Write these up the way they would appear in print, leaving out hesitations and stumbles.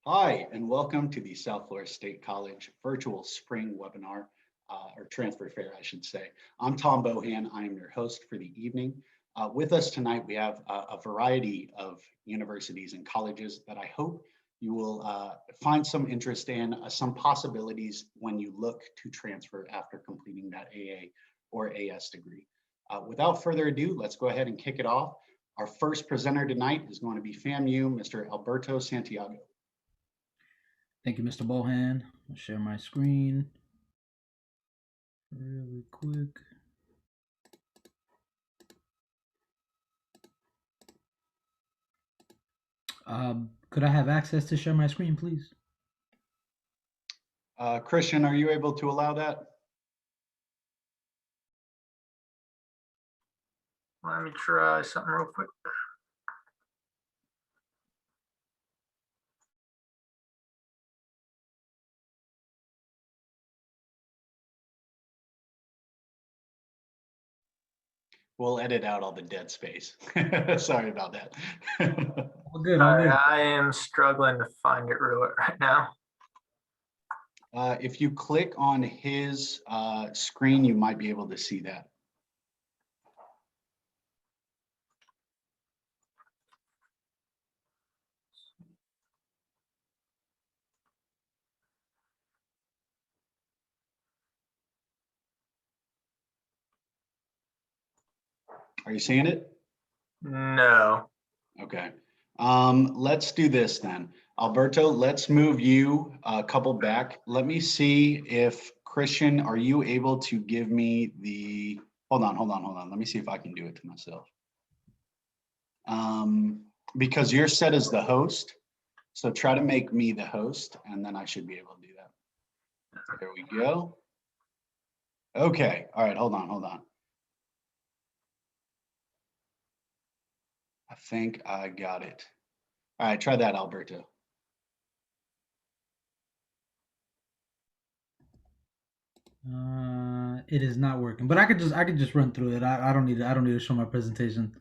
Hi, and welcome to the South Florida State College virtual spring webinar, or transfer fair, I should say. I'm Tom Bohan. I am your host for the evening. With us tonight, we have a variety of universities and colleges that I hope you will find some interest in, some possibilities when you look to transfer after completing that AA or AS degree. Without further ado, let's go ahead and kick it off. Our first presenter tonight is going to be FAMU, Mr. Alberto Santiago. Thank you, Mr. Bohan. I'll share my screen really quick. Could I have access to share my screen, please? Christian, are you able to allow that? Let me try something real quick. We'll edit out all the dead space. Sorry about that. All good, all good. I am struggling to find it right now. If you click on his screen, you might be able to see that. Are you seeing it? No. Okay. Let's do this then. Alberto, let's move you a couple back. Let me see if Christian, are you able to give me the, hold on. Let me see if I can do it to myself. Because you're set as the host. So try to make me the host and then I should be able to do that. There we go. Okay. All right. Hold on. I think I got it. All right. Try that, Alberto. It is not working, but I could just run through it. I don't need to show my presentation.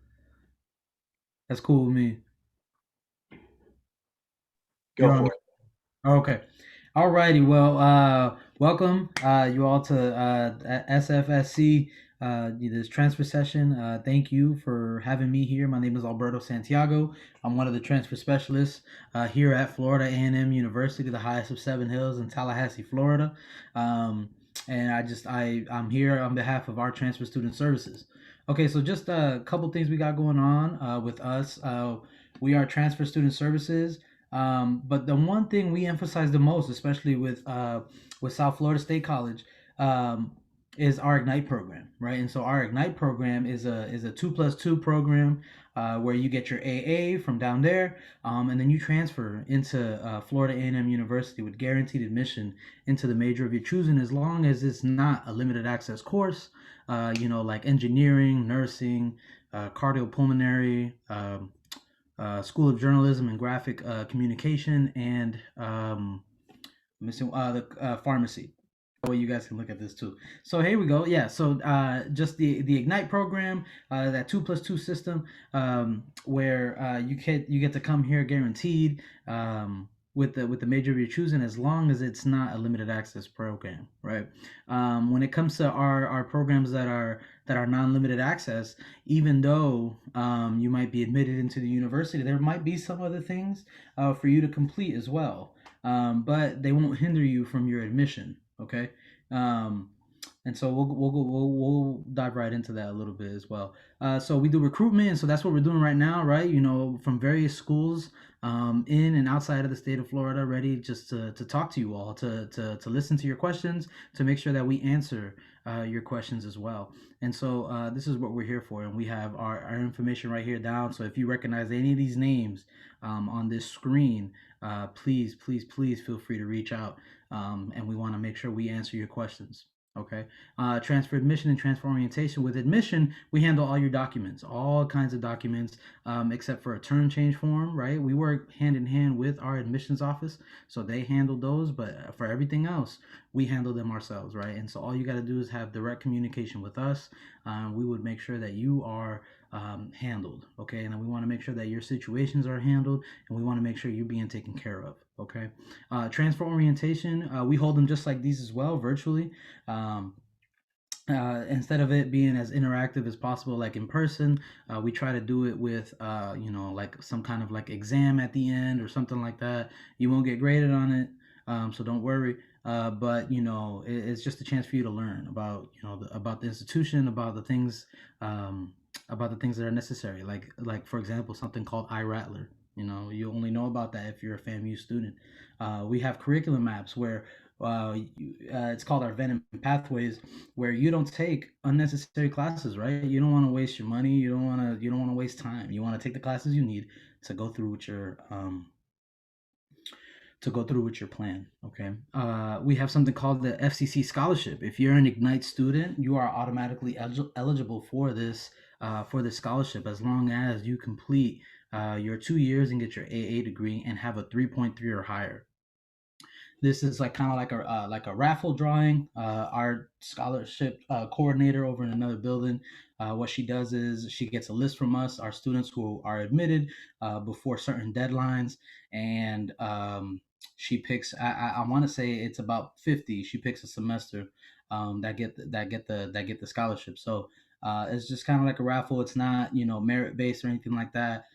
That's cool with me. Go for it. Okay. All righty. Well, welcome you all to SFSC, this transfer session. Thank you for having me here. My name is Alberto Santiago. I'm one of the transfer specialists here at Florida A&M University, the highest of Seven Hills in Tallahassee, Florida. And I'm here on behalf of our transfer student services. Okay, so just a couple things we got going on with us. We are transfer student services. But the one thing we emphasize the most, especially with South Florida State College, is our Ignite program, right? And so our Ignite program is a 2+2 program where you get your AA from down there, and then you transfer into Florida A&M University with guaranteed admission into the major of your choosing, as long as it's not a limited access course, like engineering, nursing, cardiopulmonary. School of Journalism and Graphic Communication, and the pharmacy. That way you guys can look at this too. So here we go. Yeah. So just the Ignite program, that 2+2 system, where you get to come here guaranteed. With the major you're choosing, as long as it's not a limited access program, right? When it comes to our programs that are non-limited access, even though you might be admitted into the university, there might be some other things for you to complete as well, but they won't hinder you from your admission. Okay. And so we'll dive right into that a little bit as well. So we do recruitment, and so that's what we're doing right now, right? From various schools in and outside of the state of Florida, ready just to talk to you all, to listen to your questions, to make sure that we answer your questions as well. And so this is what we're here for, and we have our information right here down. So if you recognize any of these names on this screen, please feel free to reach out, and we want to make sure we answer your questions. Okay. Transfer admission and transfer orientation. With admission, we handle all your documents, all kinds of documents, except for a term change form, right? We work hand in hand with our admissions office, so they handle those, but for everything else, we handle them ourselves, right? And so all you got to do is have direct communication with us. we would make sure that you are handled, okay? And then we want to make sure that your situations are handled, and we want to make sure you're being taken care of, okay? Transfer orientation, we hold them just like these as well, virtually. Um, Instead of it being as interactive as possible, like in person, we try to do it with, like some kind of like exam at the end or something like that. You won't get graded on it, so don't worry. But it's just a chance for you to learn about, about the institution, about the things that are necessary. Like for example, something called iRattler. You only know about that if you're a FAMU student. We have curriculum maps where it's called our Venom Pathways, where you don't take unnecessary classes, right? You don't want to waste your money. You don't want to waste time. You want to take the classes you need to go through with your plan. Okay. We have something called the FCC scholarship. If you're an Ignite student, you are automatically eligible for this scholarship as long as you complete your 2 years and get your AA degree and have a 3.3 or higher. This is like kind of like a raffle drawing. Our scholarship coordinator over in another building, what she does is she gets a list from us, our students who are admitted before certain deadlines, and she picks. I want to say it's about 50. She picks a semester that get the scholarship. So it's just kind of like a raffle. It's not merit based or anything like that.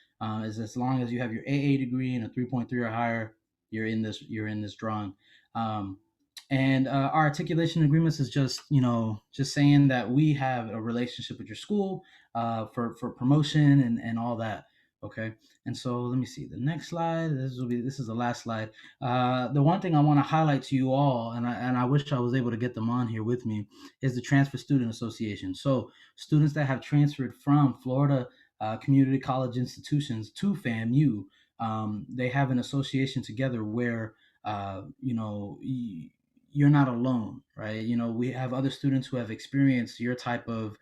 Is as long as you have your AA degree and a 3.3 or higher, you're in this drawing. um, and our articulation agreements is just saying that we have a relationship with your school for promotion and all that. Okay. And so let me see the next slide. This is the last slide. The one thing I want to highlight to you all, and I wish I was able to get them on here with me, is the Transfer Student Association. So students that have transferred from Florida community college institutions to FAMU, they have an association together where you're not alone, right? We have other students who have experienced your type of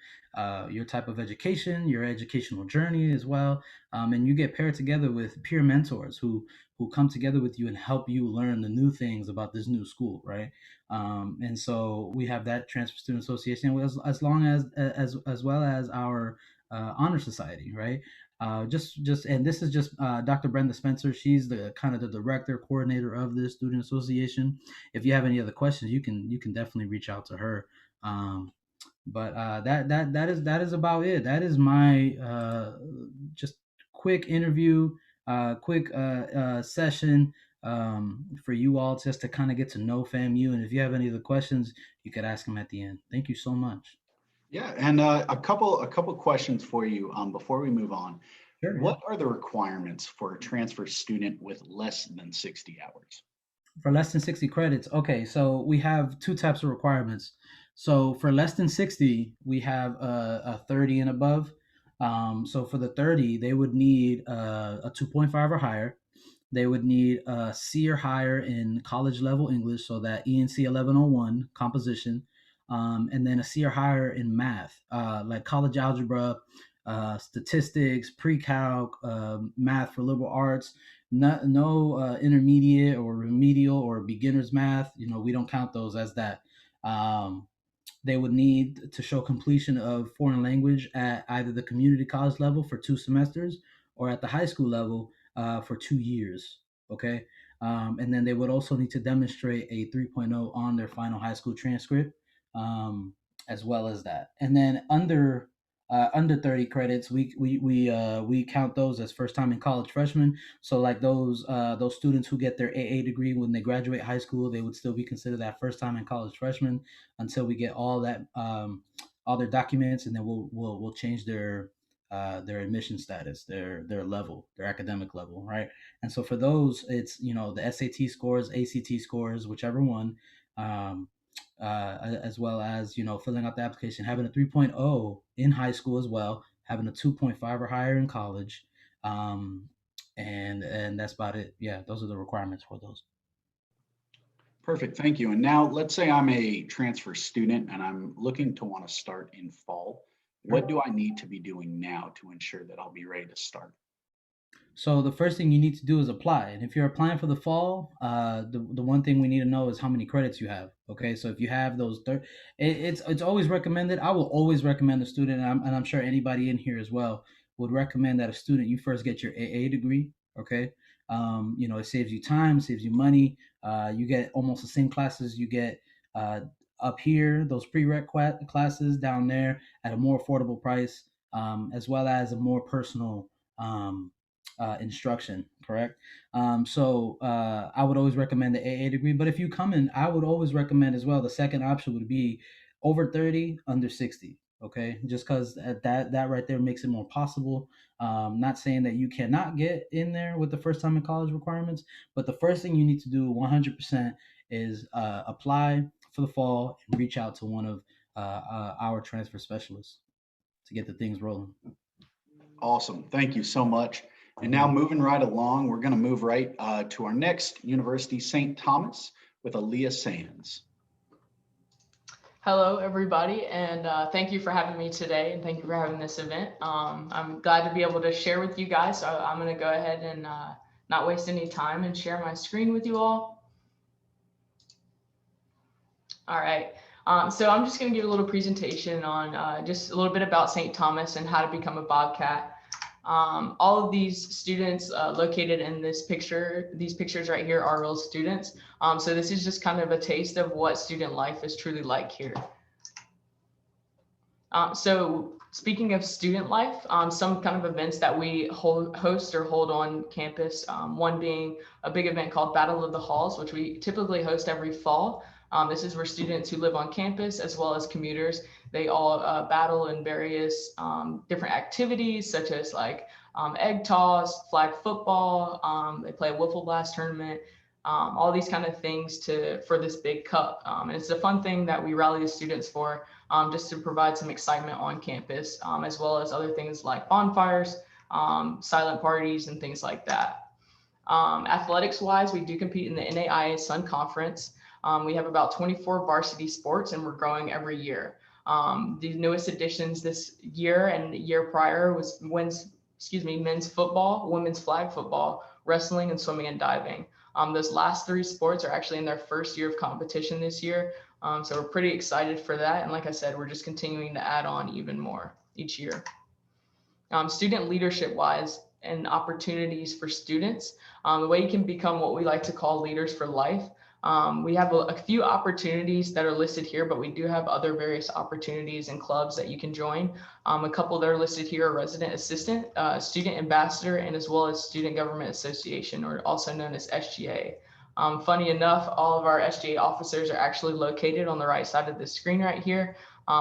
education, your educational journey as well, and you get paired together with peer mentors who come together with you and help you learn the new things about this new school, right? And so we have that Transfer Student Association as long as well as our honor society, right? And this is just Dr. Brenda Spencer. She's the kind of the director coordinator of this student association. If you have any other questions, you can definitely reach out to her. But that is about it. That is my just quick interview, quick session for you all, just to kind of get to know FAMU. And if you have any other questions, you could ask them at the end. Thank you so much. Yeah, and a couple questions for you before we move on. Sure. Yeah. What are the requirements for a transfer student with less than 60 hours? For less than 60 credits, okay, so we have two types of requirements. So for less than 60, we have a 30 and above. So for the 30, they would need a 2.5 or higher. They would need a C or higher in college level English, so that ENC 1101 composition, and then a C or higher in math, like college algebra, statistics, pre-calc, math for liberal arts. No intermediate or remedial or beginners math. We don't count those as that. Um, they would need to show completion of foreign language at either the community college level for 2 semesters or at the high school level for 2 years. Okay. And then they would also need to demonstrate a 3.0 on their final high school transcript, um, as well as that. And then under 30 credits, we count those as first time in college freshmen. So like those students who get their AA degree when they graduate high school, they would still be considered that first time in college freshman until we get all their documents, and then we'll change their admission status, their level, their academic level, right? And so for those, it's the SAT scores, ACT scores, whichever one, um, as well as filling out the application, having a 3.0 in high school as well, having a 2.5 or higher in college, um, and that's about it. Yeah, those are the requirements for those. Perfect, thank you. And now let's say I'm a transfer student and I'm looking to want to start in fall. What do I need to be doing now to ensure that I'll be ready to start? So the first thing you need to do is apply. And if you're applying for the fall, the one thing we need to know is how many credits you have. Okay, so if you have those, it's always recommended. I will always recommend a student, and I'm sure anybody in here as well would recommend that a student you first get your AA degree. Okay, it saves you time, saves you money. You get almost the same classes you get uh, up here, those prereq classes down there at a more affordable price, as well as a more personal. Instruction, correct? So I would always recommend the AA degree. But if you come in, I would always recommend as well. The second option would be over 30, under 60. Okay, just because that right there makes it more possible. Not saying that you cannot get in there with the first time in college requirements, but the first thing you need to do 100% is apply for the fall and reach out to one of our transfer specialists to get the things rolling. Awesome. Thank you so much. And now moving right along, we're going to move right to our next university, St. Thomas, with Aaliyah Sands. Hello, everybody, and thank you for having me today, and thank you for having this event. I'm glad to be able to share with you guys, so I'm going to go ahead and not waste any time and share my screen with you all. All right, so I'm just going to give a little presentation on just a little bit about St. Thomas and how to become a Bobcat. All of these students located in these pictures right here are real students. So this is just kind of a taste of what student life is truly like here. So speaking of student life, some kind of events that we host or hold on campus, one being a big event called Battle of the Halls, which we typically host every fall. This is where students who live on campus as well as commuters, they all battle in various different activities such as like egg toss, flag football, they play a wiffle blast tournament, all these kind of things for this big cup. And it's a fun thing that we rally the students for just to provide some excitement on campus, as well as other things like bonfires, silent parties, and things like that. Athletics wise, we do compete in the NAIA Sun Conference. We have about 24 varsity sports and we're growing every year. The newest additions this year and the year prior was men's football, women's flag football, wrestling, and swimming and diving. Those last three sports are actually in their first year of competition this year. So we're pretty excited for that. And like I said, we're just continuing to add on even more each year. Student leadership wise and opportunities for students, the way you can become what we like to call leaders for life. We have a few opportunities that are listed here, but we do have other various opportunities and clubs that you can join. A couple that are listed here are resident assistant, student ambassador, and as well as student government association, or also known as SGA. Funny enough, all of our SGA officers are actually located on the right side of the screen right here,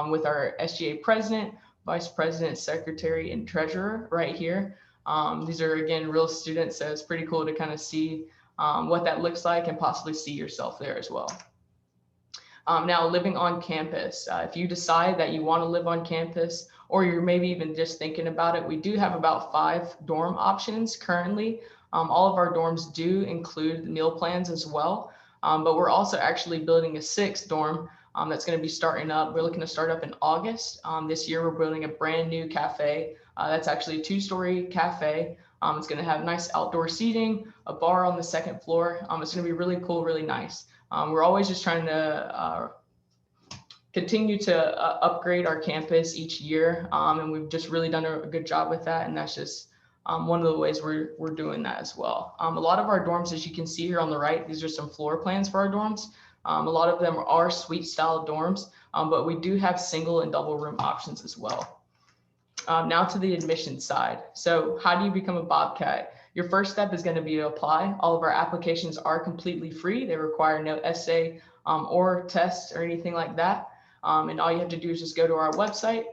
with our SGA president, vice president, secretary, and treasurer right here. These are, again, real students, so it's pretty cool to kind of see what that looks like and possibly see yourself there as well. Now, living on campus, if you decide that you want to live on campus, or you're maybe even just thinking about it, we do have about 5 dorm options currently. All of our dorms do include meal plans as well, but we're also actually building a 6th dorm that's going to be starting up. We're looking to start up in August. This year, we're building a brand new cafe. That's actually a 2-story cafe. It's going to have nice outdoor seating, a bar on the 2nd floor. It's going to be really cool, really nice. We're always just trying to continue to upgrade our campus each year. And we've just really done a good job with that. And that's just one of the ways we're doing that as well. A lot of our dorms, as you can see here on the right, these are some floor plans for our dorms. A lot of them are suite style dorms, but we do have single and double room options as well. Now to the admission side. So how do you become a Bobcat? Your first step is going to be to apply. All of our applications are completely free. They require no essay or tests or anything like that. And all you have to do is just go to our website.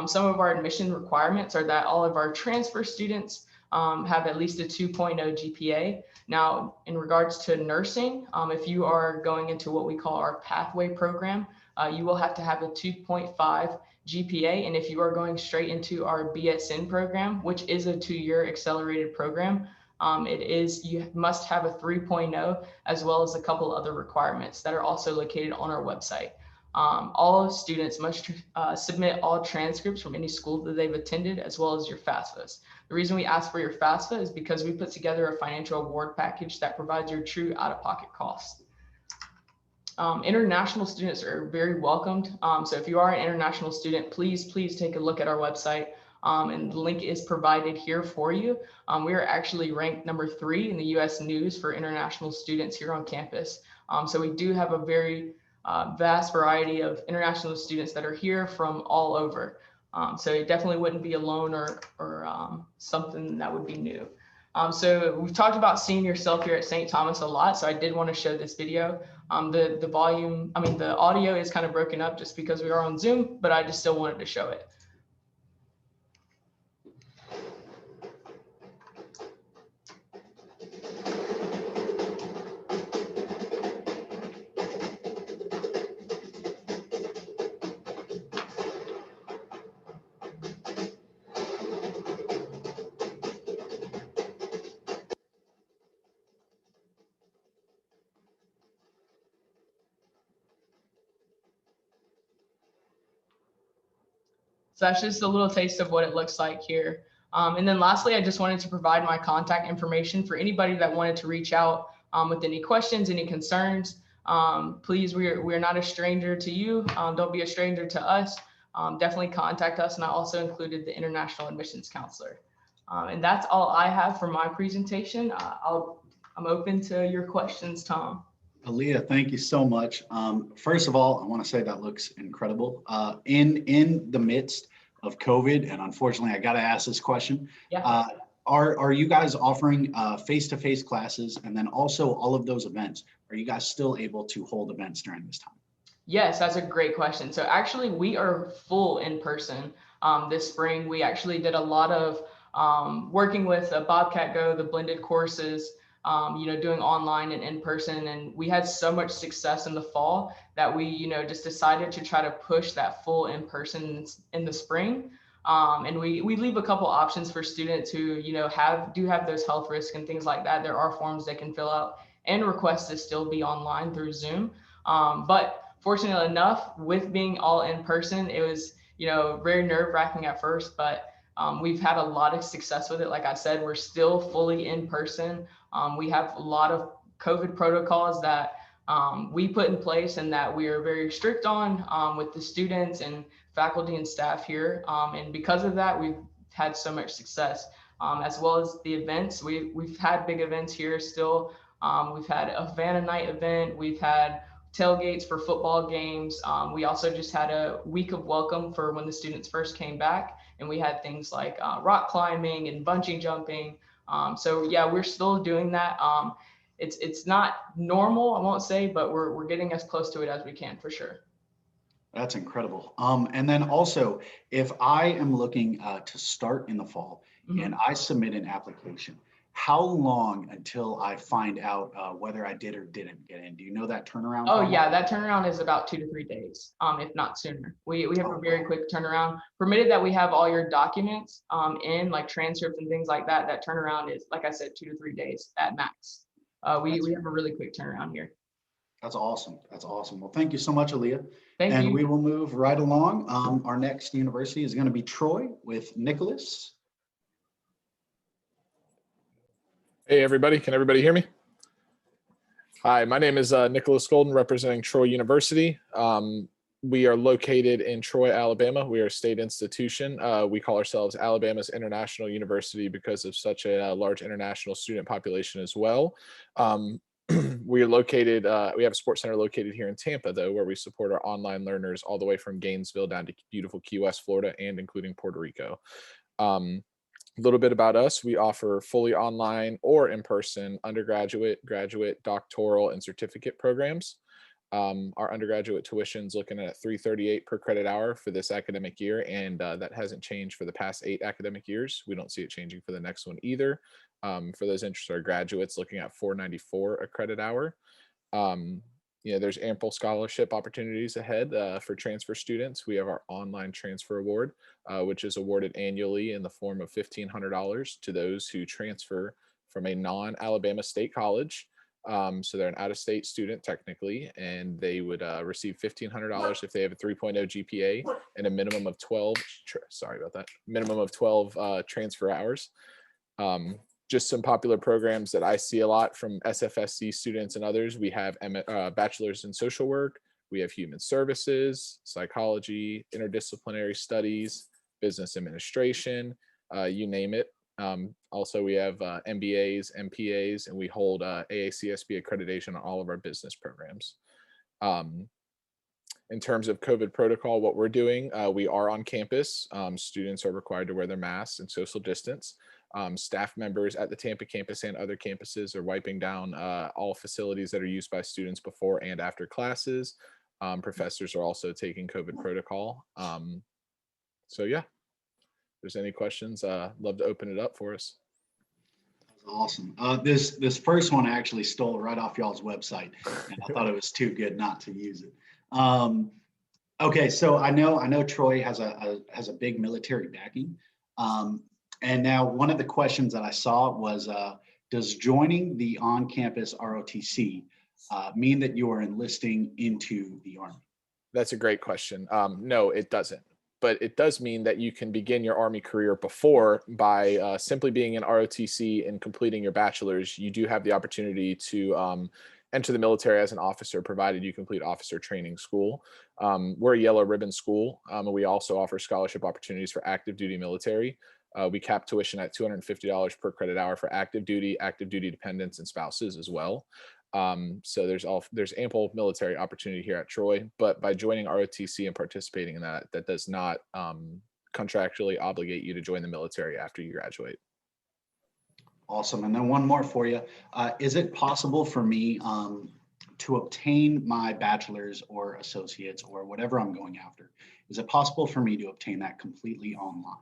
Some of our admission requirements are that all of our transfer students have at least a 2.0 GPA. Now, in regards to nursing, if you are going into what we call our pathway program, you will have to have a 2.5 GPA. And if you are going straight into our BSN program, which is a 2-year accelerated program, you must have a 3.0 as well as a couple other requirements that are also located on our website. All students must submit all transcripts from any school that they've attended, as well as your FAFSAs. The reason we ask for your FAFSA is because we put together a financial award package that provides your true out-of-pocket costs. International students are very welcomed. So if you are an international student, please take a look at our website. And the link is provided here for you. We are actually ranked number 3 in the US News for international students here on campus. So we do have a very vast variety of international students that are here from all over. So it definitely wouldn't be alone or something that would be new. So we've talked about seeing yourself here at St. Thomas a lot. So I did want to show this video. The volume, the audio is kind of broken up just because we are on Zoom, but I just still wanted to show it. So that's just a little taste of what it looks like here. And then lastly, I just wanted to provide my contact information for anybody that wanted to reach out with any questions, any concerns. Please, we're not a stranger to you. Don't be a stranger to us. Definitely contact us. And I also included the International Admissions Counselor. And that's all I have for my presentation. I'm open to your questions, Tom. Aaliyah, thank you so much. First of all, I want to say that looks incredible. In the midst of COVID, and unfortunately, I got to ask this question. Yeah. Are you guys offering face-to-face classes, and then also all of those events? Are you guys still able to hold events during this time? Yes, that's a great question. So actually, we are full in person this spring. We actually did a lot of working with Bobcat Go, the blended courses. Doing online and in person. And we had so much success in the fall that we, just decided to try to push that full in person in the spring. And we leave a couple options for students who, do have those health risks and things like that. There are forms they can fill out and request to still be online through Zoom. But fortunately enough, with being all in person, it was, very nerve-wracking at first, but we've had a lot of success with it. Like I said, we're still fully in person. We have a lot of COVID protocols that we put in place and that we are very strict on with the students and faculty and staff here. And because of that, we've had so much success, as well as the events. We've had big events here still. We've had a Havana night event. We've had tailgates for football games. We also just had a week of welcome for when the students first came back. And we had things like rock climbing and bungee jumping. So yeah, we're still doing that. It's not normal, I won't say, but we're getting as close to it as we can for sure. That's incredible. And then also, if I am looking to start in the fall and I submit an application, how long until I find out whether I did or didn't get in? Do you know that turnaround? Oh yeah, that turnaround is about 2 to 3 days, if not sooner. We have a very quick turnaround. Permitted that we have all your documents in, like transcripts and things like that. That turnaround is, like I said, 2 to 3 days at max. We have a really quick turnaround here. That's awesome. That's awesome. Well, thank you so much, Aaliyah. Thank you. And we will move right along. Our next university is going to be Troy with Nicholas. Hey everybody, can everybody hear me? Hi, my name is Nicholas Golden, representing Troy University. We are located in Troy, Alabama. We are a state institution. We call ourselves Alabama's International University because of such a large international student population as well. We are located, we have a sports center located here in Tampa though, where we support our online learners all the way from Gainesville down to beautiful Key West, Florida, and including Puerto Rico. A little bit about us: we offer fully online or in-person undergraduate, graduate, doctoral, and certificate programs. Our undergraduate tuition's looking at $338 per credit hour for this academic year, and that hasn't changed for the past 8 academic years. We don't see it changing for the next one either. For those interested, our graduates looking at $494 a credit hour. There's ample scholarship opportunities ahead for transfer students. We have our online transfer award, which is awarded annually in the form of $1,500 to those who transfer from a non-Alabama state college. So they're an out-of-state student technically, and they would receive $1,500 if they have a 3.0 GPA and a minimum of 12, sorry about that, minimum of 12 transfer hours. Just some popular programs that I see a lot from SFSC students and others. We have bachelor's in social work. We have human services, psychology, interdisciplinary studies, business administration, you name it. Also, we have MBAs, MPAs, and we hold AACSB accreditation on all of our business programs. In terms of COVID protocol, what we're doing, we are on campus. Students are required to wear their masks and social distance. Staff members at the Tampa campus and other campuses are wiping down all facilities that are used by students before and after classes. Professors are also taking COVID protocol. So yeah, if there's any questions, love to open it up for us. Awesome. This first one I actually stole right off y'all's website, and I thought it was too good not to use it. Okay, so I know Troy has a big military backing, and now one of the questions that I saw was, does joining the on-campus ROTC mean that you are enlisting into the Army? That's a great question. No, it doesn't. But it does mean that you can begin your Army career before by simply being an ROTC and completing your bachelor's. You do have the opportunity to enter the military as an officer, provided you complete officer training school. We're a yellow ribbon school, and we also offer scholarship opportunities for active duty military. We cap tuition at $250 per credit hour for active duty dependents, and spouses as well. So there's ample military opportunity here at Troy, but by joining ROTC and participating in that does not contractually obligate you to join the military after you graduate. Awesome. And then one more for you. Is it possible for me to obtain my bachelor's or associates or whatever I'm going after? Is it possible for me to obtain that completely online?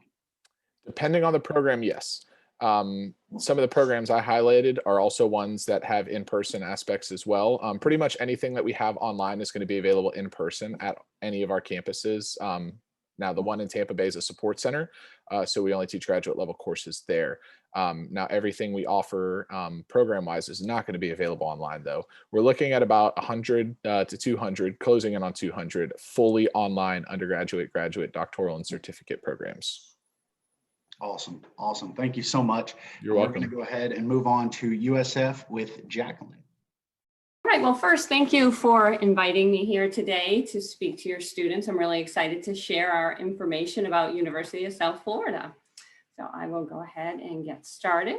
Depending on the program, yes. Some of the programs I highlighted are also ones that have in-person aspects as well. Pretty much anything that we have online is going to be available in person at any of our campuses. Now, the one in Tampa Bay is a support center, so we only teach graduate level courses there. Now, everything we offer program-wise is not going to be available online, though. We're looking at about 100 to 200, closing in on 200 fully online undergraduate, graduate, doctoral, and certificate programs. Awesome. Awesome. Thank you so much. You're welcome. We're going to go ahead and move on to USF with Jacqueline. All right. Well, first, thank you for inviting me here today to speak to your students. I'm really excited to share our information about University of South Florida. So I will go ahead and get started.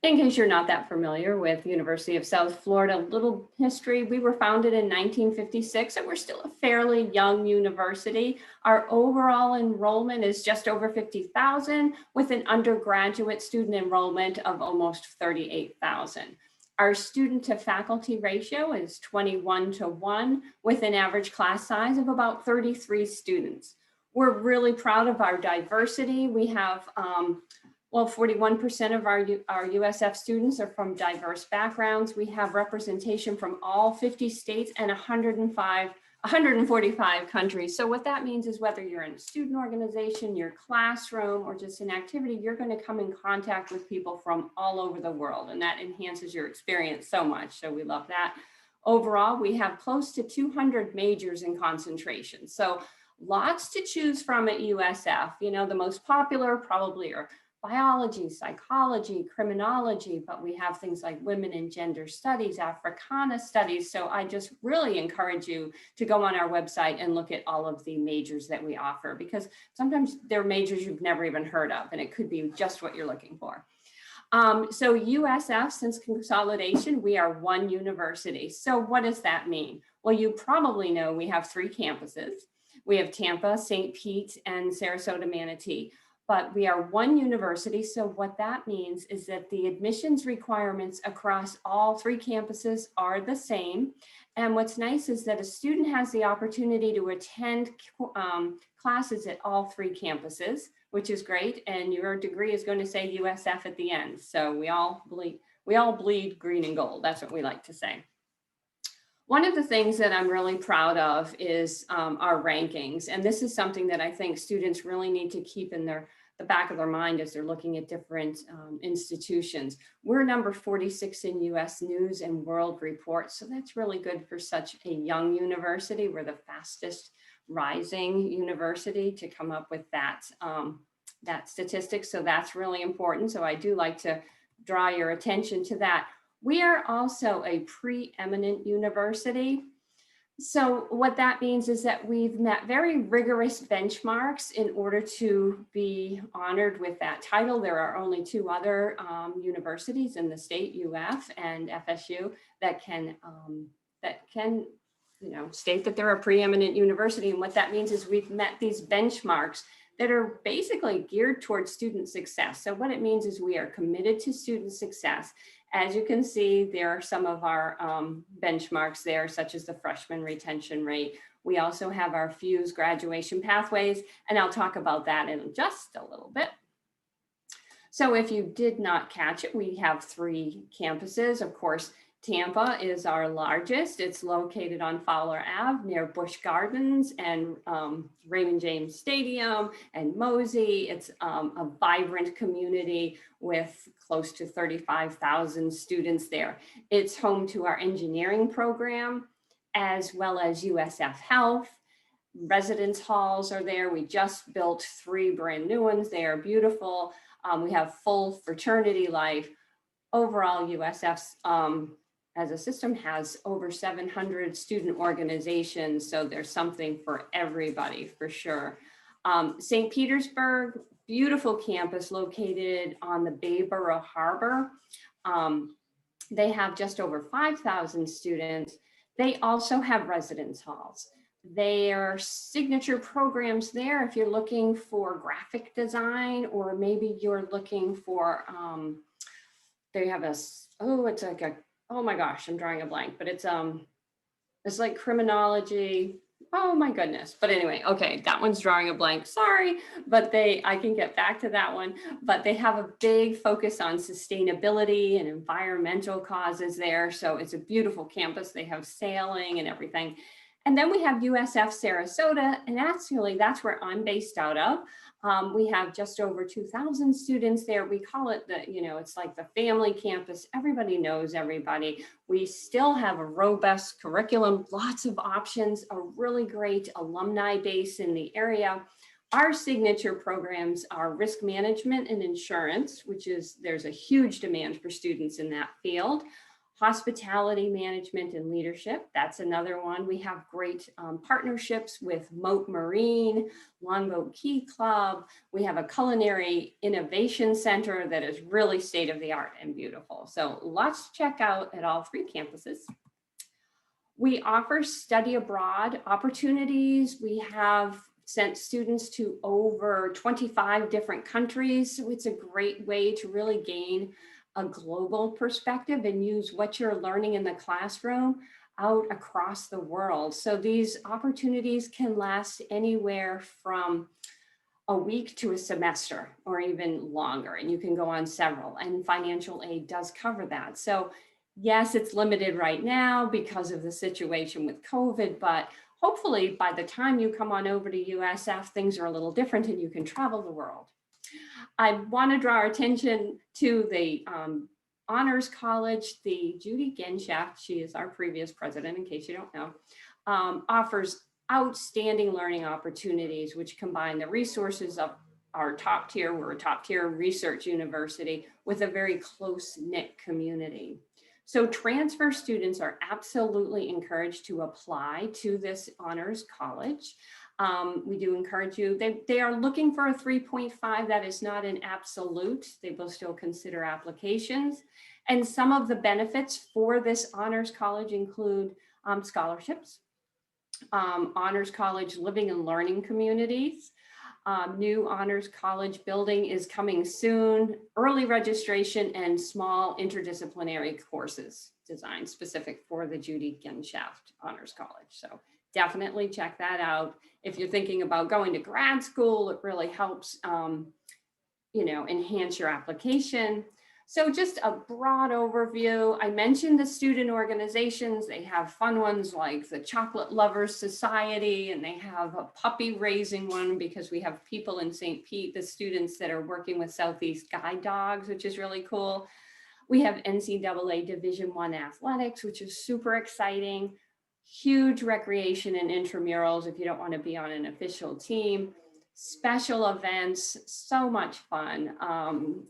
In case you're not that familiar with University of South Florida, a little history. We were founded in 1956, and we're still a fairly young university. Our overall enrollment is just over 50,000, with an undergraduate student enrollment of almost 38,000. Our student to faculty ratio is 21:1, with an average class size of about 33 students. We're really proud of our diversity. We have 41% of our USF students are from diverse backgrounds. We have representation from all 50 states and 145 countries. So what that means is whether you're in a student organization, your classroom, or just an activity, you're going to come in contact with people from all over the world, and that enhances your experience so much. So we love that. Overall, we have close to 200 majors and concentrations. So lots to choose from at USF. You know, the most popular probably are biology, psychology, criminology, but we have things like women and gender studies, Africana studies. So I just really encourage you to go on our website and look at all of the majors that we offer, because sometimes they're majors you've never even heard of, and it could be just what you're looking for. So USF, since consolidation, we are one university. So what does that mean? Well, you probably know we have 3 campuses. We have Tampa, St. Pete, and Sarasota, Manatee. But we are one university. So what that means is that the admissions requirements across all 3 campuses are the same. And what's nice is that a student has the opportunity to attend classes at all 3 campuses, which is great. And your degree is going to say USF at the end. So we all bleed green and gold. That's what we like to say. One of the things that I'm really proud of is our rankings. And this is something that I think students really need to keep in their the back of their mind as they're looking at different institutions. We're number 46 in US News and World Report. So that's really good for such a young university. We're the fastest rising university to come up with that, that statistic. So that's really important. So I do like to draw your attention to that. We are also a preeminent university. So what that means is that we've met very rigorous benchmarks in order to be honored with that title. There are only two other universities in the state, UF and FSU, that can state that they're a preeminent university. And what that means is we've met these benchmarks that are basically geared towards student success. So what it means is we are committed to student success. As you can see, there are some of our benchmarks there, such as the freshman retention rate. We also have our FUSE graduation pathways, and I'll talk about that in just a little bit. So if you did not catch it, we have 3 campuses. Of course, Tampa is our largest. It's located on Fowler Ave near Busch Gardens and Raymond James Stadium and Mosey. It's a vibrant community with close to 35,000 students there. It's home to our engineering program, as well as USF Health. Residence halls are there. We just built 3 brand new ones. They are beautiful. We have full fraternity life. Overall, USF's as a system has over 700 student organizations. So there's something for everybody for sure. St. Petersburg, beautiful campus located on the Bayboro Harbor. They have just over 5,000 students. They also have residence halls. Their signature programs there, if you're looking for graphic design, or maybe you're looking for, they have oh my gosh, I'm drawing a blank, but it's like criminology. Oh my goodness. But anyway, okay, that one's drawing a blank, sorry, but I can get back to that one. But they have a big focus on sustainability and environmental causes there. So it's a beautiful campus. They have sailing and everything. And then we have USF Sarasota, and actually that's where I'm based out of. We have just over 2,000 students there. We call it it's like the family campus. Everybody knows everybody. We still have a robust curriculum, lots of options, a really great alumni base in the area. Our signature programs are risk management and insurance, there's a huge demand for students in that field. Hospitality management and leadership, that's another one. We have great partnerships with Moat Marine, Longboat Key Club. We have a culinary innovation center that is really state-of-the-art and beautiful. So lots to check out at all 3 campuses. We offer study abroad opportunities. We have sent students to over 25 different countries. So it's a great way to really gain a global perspective and use what you're learning in the classroom out across the world. So these opportunities can last anywhere from a week to a semester or even longer, and you can go on several, and financial aid does cover that. So yes, it's limited right now because of the situation with COVID, but hopefully by the time you come on over to USF, things are a little different and you can travel the world. I want to draw our attention to the Honors College. The Judy Genshaft, she is our previous president, in case you don't know, offers outstanding learning opportunities, which combine the resources of our top tier, we're a top tier research university with a very close-knit community. So transfer students are absolutely encouraged to apply to this Honors College. We do encourage you, they are looking for a 3.5. That is not an absolute. They will still consider applications. And some of the benefits for this Honors College include scholarships, Honors College living and learning communities. New Honors College building is coming soon, early registration, and small interdisciplinary courses designed specific for the Judy Genshaft Honors College. So definitely check that out. If you're thinking about going to grad school, it really helps, enhance your application. So just a broad overview. I mentioned the student organizations. They have fun ones like the Chocolate Lovers Society, and they have a puppy raising one because we have people in St. Pete, the students that are working with Southeast Guide Dogs, which is really cool. We have NCAA Division I athletics, which is super exciting. Huge recreation and intramurals if you don't want to be on an official team. Special events, so much fun.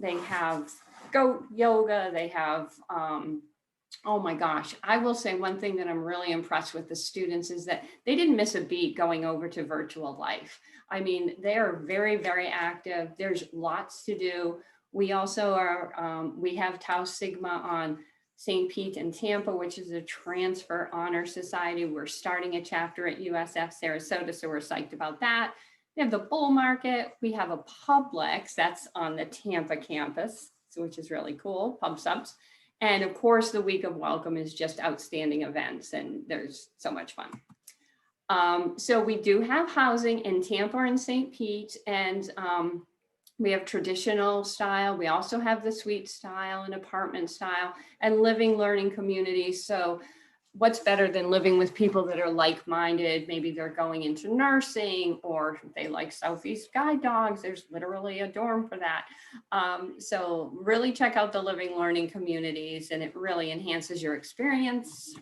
They have goat yoga, they have, oh my gosh, I will say one thing that I'm really impressed with the students is that they didn't miss a beat going over to virtual life. I mean, they are very, very active. There's lots to do. We also are, we have Tau Sigma on St. Pete and Tampa, which is a transfer honor society. We're starting a chapter at USF Sarasota, so we're psyched about that. We have the bull market. We have a Publix that's on the Tampa campus, which is really cool, pub subs. And of course, the week of welcome is just outstanding events, and there's so much fun. So we do have housing in Tampa and St. Pete, and we have traditional style. We also have the suite style and apartment style and living learning communities. So what's better than living with people that are like-minded? Maybe they're going into nursing, or they like Southeast Guide Dogs. There's literally a dorm for that. So really check out the living learning communities, and it really enhances your experience.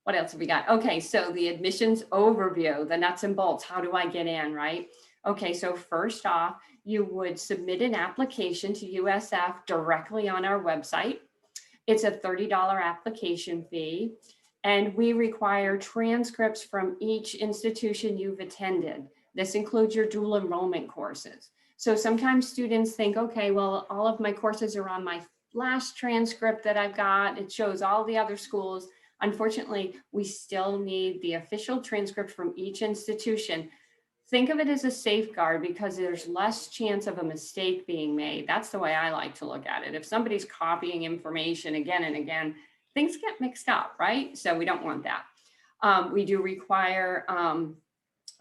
What else have we got? Okay, so the admissions overview, the nuts and bolts. How do I get in, right? Okay, so first off, you would submit an application to USF directly on our website. It's a $30 application fee. And we require transcripts from each institution you've attended. This includes your dual enrollment courses. So sometimes students think, okay, well, all of my courses are on my last transcript that I've got. It shows all the other schools. Unfortunately, we still need the official transcript from each institution. Think of it as a safeguard because there's less chance of a mistake being made. That's the way I like to look at it. If somebody's copying information again and again, things get mixed up, right? So we don't want that. We do require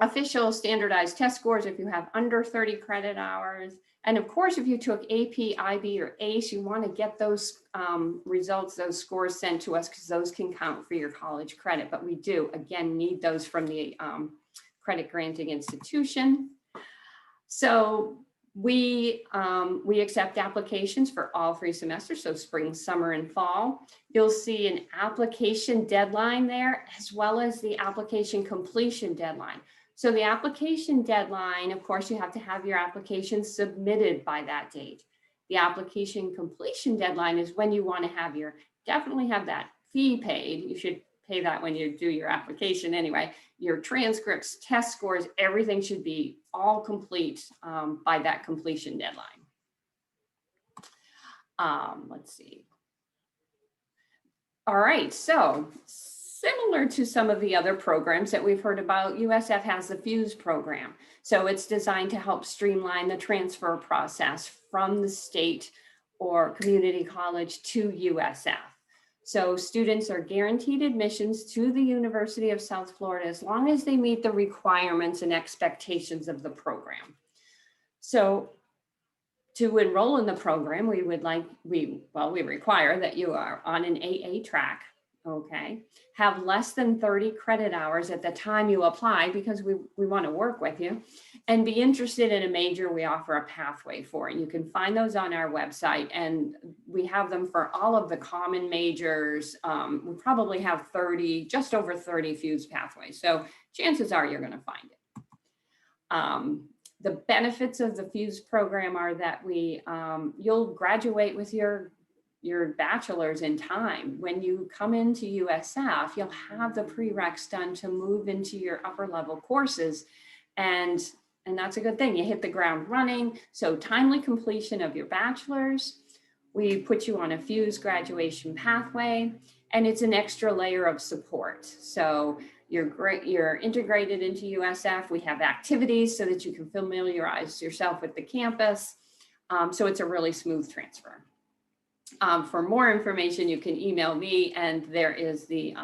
official standardized test scores if you have under 30 credit hours. And of course, if you took AP, IB, or ACE, you want to get those results, those scores sent to us because those can count for your college credit. But we do, again, need those from the credit granting institution. So we accept applications for all 3 semesters, so spring, summer, and fall. You'll see an application deadline there, as well as the application completion deadline. So the application deadline, of course, you have to have your application submitted by that date. The application completion deadline is when you want to definitely have that fee paid. You should pay that when you do your application anyway. Your transcripts, test scores, everything should be all complete by that completion deadline. Let's see. All right, so similar to some of the other programs that we've heard about, USF has the FUSE program. So it's designed to help streamline the transfer process from the state or community college to USF. So students are guaranteed admissions to the University of South Florida as long as they meet the requirements and expectations of the program. So to enroll in the program, we require that you are on an AA track, okay? Have less than 30 credit hours at the time you apply because we want to work with you, and be interested in a major we offer a pathway for. And you can find those on our website, and we have them for all of the common majors. We probably have just over 30 FUSE pathways. So chances are you're going to find it. The benefits of the FUSE program are that you'll graduate with your bachelor's in time. When you come into USF, you'll have the prereqs done to move into your upper level courses. And that's a good thing. You hit the ground running. So timely completion of your bachelor's. We put you on a FUSE graduation pathway, and it's an extra layer of support. So you're integrated into USF. We have activities so that you can familiarize yourself with the campus. So it's a really smooth transfer. For more information, you can email me, and there is the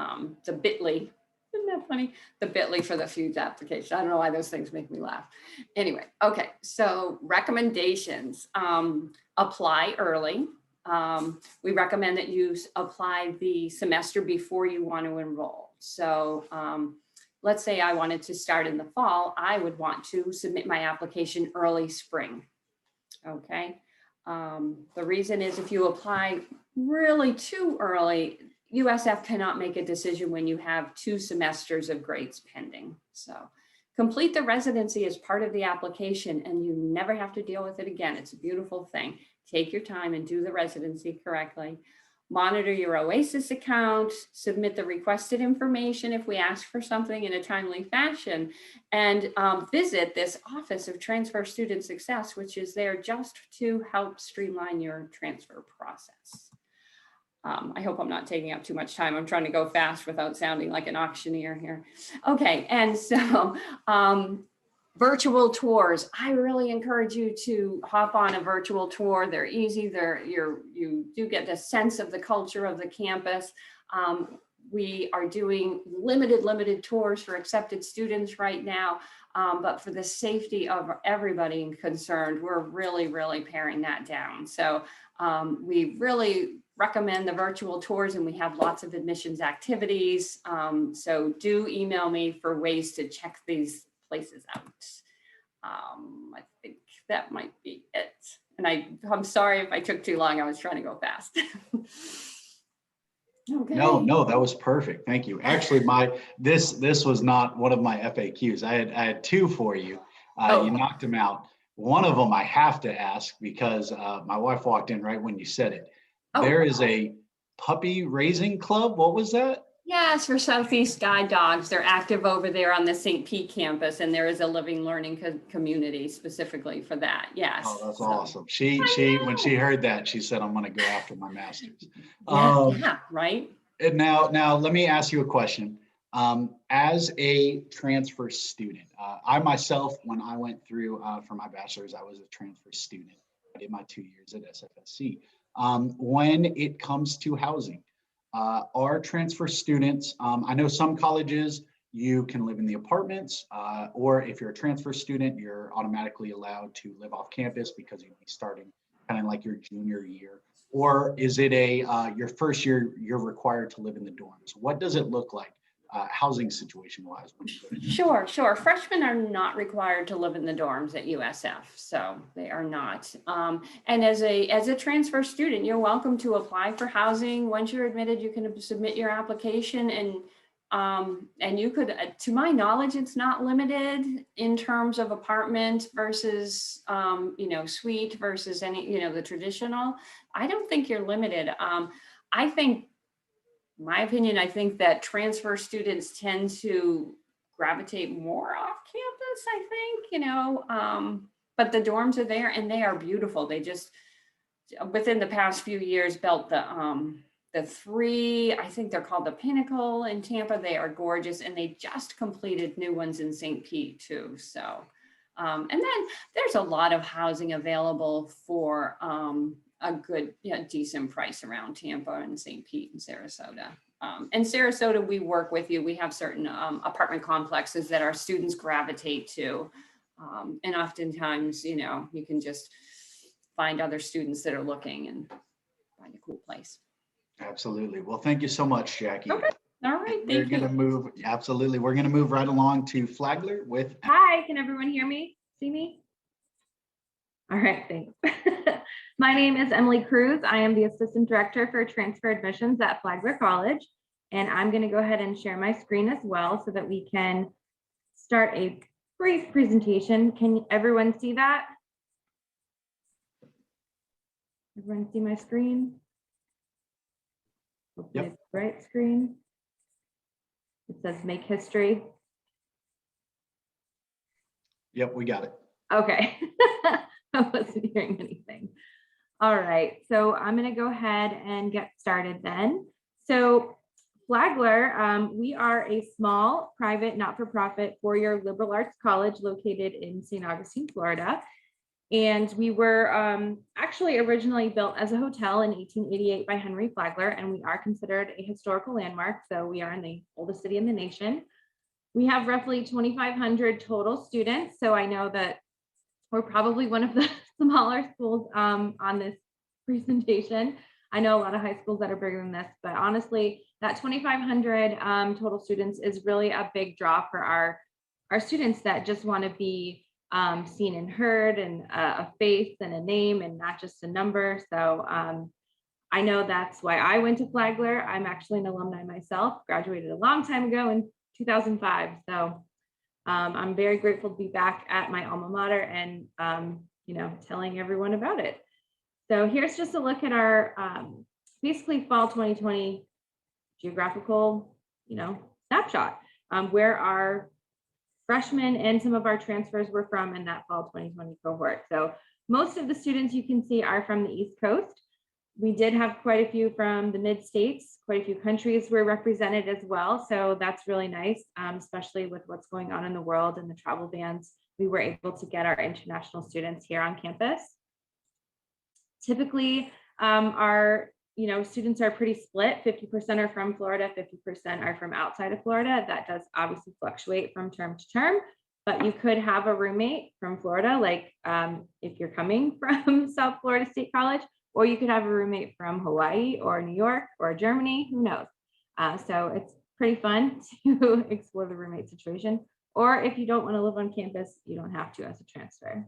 bit.ly. Isn't that funny? The bit.ly for the FUSE application. I don't know why those things make me laugh. Anyway, okay, so recommendations. Apply early. We recommend that you apply the semester before you want to enroll. So let's say I wanted to start in the fall, I would want to submit my application early spring. Okay. The reason is if you apply really too early, USF cannot make a decision when you have 2 semesters of grades pending. So complete the residency as part of the application and you never have to deal with it again. It's a beautiful thing. Take your time and do the residency correctly. Monitor your OASIS account, submit the requested information if we ask for something in a timely fashion, and visit this Office of Transfer Student Success, which is there just to help streamline your transfer process. I hope I'm not taking up too much time. I'm trying to go fast without sounding like an auctioneer here. Okay, and so virtual tours. I really encourage you to hop on a virtual tour. They're easy. You do get a sense of the culture of the campus. We are doing limited tours for accepted students right now. But for the safety of everybody concerned, we're really paring that down. So we really recommend the virtual tours and we have lots of admissions activities. So do email me for ways to check these places out. I think that might be it. And I'm sorry if I took too long. I was trying to go fast. Okay. No, that was perfect. Thank you. Actually, this was not one of my FAQs. I had 2 for you. You knocked them out. One of them I have to ask because my wife walked in right when you said it. There is a puppy raising club. What was that? Yes, for Southeast Guide Dogs. They're active over there on the St. Pete campus, and there is a living learning community specifically for that. Yes. Oh, that's awesome. She when she heard that, she said, "I'm going to go after my master's." Yeah, right. And now let me ask you a question. As a transfer student, I myself, when I went through for my bachelor's, I was a transfer student. I did my 2 years at SFSC. When it comes to housing, our transfer students, I know some colleges, you can live in the apartments, or if you're a transfer student, you're automatically allowed to live off campus because you'd be starting kind of like your junior year. Or is it your first year, you're required to live in the dorms? What does it look like housing situation wise? Sure. Freshmen are not required to live in the dorms at USF, so they are not. And as a transfer student, you're welcome to apply for housing. Once you're admitted, you can submit your application, and you could, to my knowledge, it's not limited in terms of apartment versus suite versus any the traditional. I don't think you're limited. I think. My opinion, I think that transfer students tend to gravitate more off campus, I think, but the dorms are there and they are beautiful. They just, within the past few years, built the 3, I think they're called the Pinnacle in Tampa. They are gorgeous and they just completed new ones in St. Pete too. So, and then there's a lot of housing available for a good, decent price around Tampa and St. Pete and Sarasota. In Sarasota, we work with you. We have certain apartment complexes that our students gravitate to. And oftentimes, you can just find other students that are looking and find a cool place. Absolutely. Well, thank you so much, Jackie. Okay. All right. We're going to move. Absolutely. We're going to move right along to Flagler with. Hi, can everyone hear me? See me? All right, thanks. My name is Emily Cruz. I am the Assistant Director for Transfer Admissions at Flagler College. And I'm going to go ahead and share my screen as well so that we can start a brief presentation. Can everyone see that? Everyone see my screen? Hopefully it's the right screen. It says make history. Yep, we got it. Okay. I wasn't hearing anything. All right, so I'm going to go ahead and get started then. So Flagler, we are a small private not-for-profit four-year liberal arts college located in St. Augustine, Florida. And we were actually originally built as a hotel in 1888 by Henry Flagler, and we are considered a historical landmark. So we are in the oldest city in the nation. We have roughly 2,500 total students. So I know that we're probably one of the smaller schools on this presentation. I know a lot of high schools that are bigger than this, but honestly, that 2,500 total students is really a big draw for our students that just want to be seen and heard, and a face and a name and not just a number. So I know that's why I went to Flagler. I'm actually an alumni myself, graduated a long time ago in 2005. So I'm very grateful to be back at my alma mater and, telling everyone about it. So here's just a look at our basically fall 2020 geographical, snapshot, where our freshmen and some of our transfers were from in that fall 2020 cohort. So most of the students you can see are from the East Coast. We did have quite a few from the mid-states, quite a few countries were represented as well. So that's really nice, especially with what's going on in the world and the travel bans. We were able to get our international students here on campus. Typically, our students are pretty split. 50% are from Florida, 50% are from outside of Florida. That does obviously fluctuate from term to term, but you could have a roommate from Florida, like if you're coming from South Florida State College, or you could have a roommate from Hawaii or New York or Germany, who knows? So it's pretty fun to explore the roommate situation. Or if you don't want to live on campus, you don't have to as a transfer.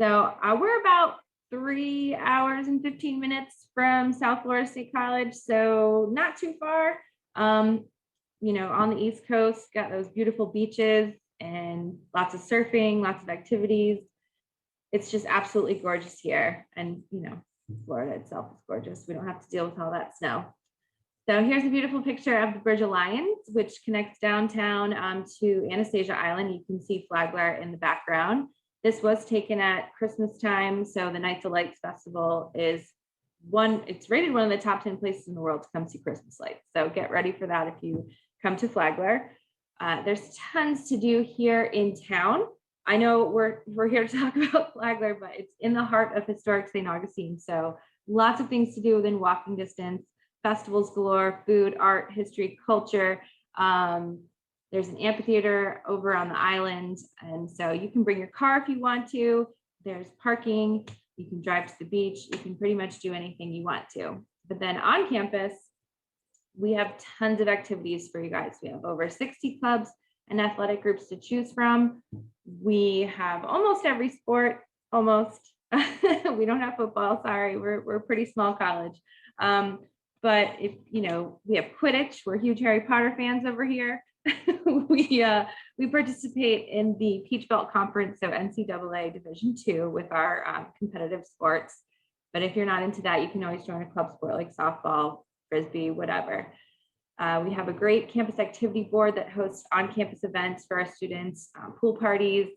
So we're about 3 hours and 15 minutes from South Florida State College, so not too far. On the East Coast, got those beautiful beaches and lots of surfing, lots of activities. It's just absolutely gorgeous here. And, Florida itself is gorgeous. We don't have to deal with all that snow. So here's a beautiful picture of the Bridge Alliance, which connects downtown to Anastasia Island. You can see Flagler in the background. This was taken at Christmas time. So the Nights of Lights Festival it's rated one of the top 10 places in the world to come see Christmas lights. So get ready for that if you come to Flagler. There's tons to do here in town. I know we're here to talk about Flagler, but it's in the heart of historic St. Augustine. So lots of things to do within walking distance, festivals galore, food, art, history, culture. There's an amphitheater over on the island. And so you can bring your car if you want to. There's parking. You can drive to the beach. You can pretty much do anything you want to. But then on campus, we have tons of activities for you guys. We have over 60 clubs and athletic groups to choose from. We have almost every sport, almost. We don't have football, sorry, we're a pretty small college. But if, we have Quidditch, we're huge Harry Potter fans over here. We participate in the Peach Belt Conference, so NCAA Division II with our competitive sports. But if you're not into that, you can always join a club sport like softball, Frisbee, whatever. We have a great campus activity board that hosts on-campus events for our students, pool parties,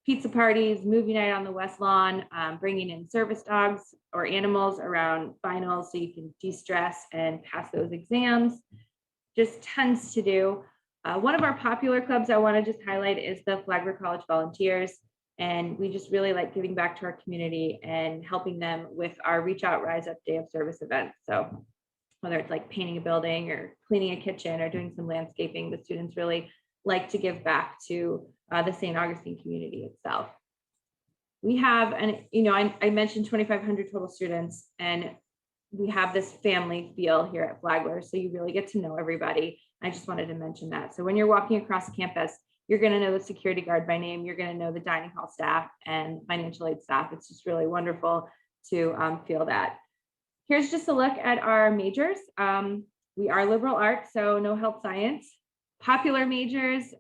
pizza parties, movie night on the West Lawn, bringing in service dogs or animals around finals so you can de-stress and pass those exams. Just tons to do. One of our popular clubs I want to just highlight is the Flagler College Volunteers. And we just really like giving back to our community and helping them with our Reach Out, Rise Up Day of Service events. So whether it's like painting a building or cleaning a kitchen or doing some landscaping, the students really like to give back to the St. Augustine community itself. We have, I mentioned 2,500 total students, and we have this family feel here at Flagler. So you really get to know everybody. I just wanted to mention that. So when you're walking across campus, you're going to know the security guard by name. You're going to know the dining hall staff and financial aid staff. It's just really wonderful to feel that. Here's just a look at our majors. We are liberal arts, so no health science. Popular majors,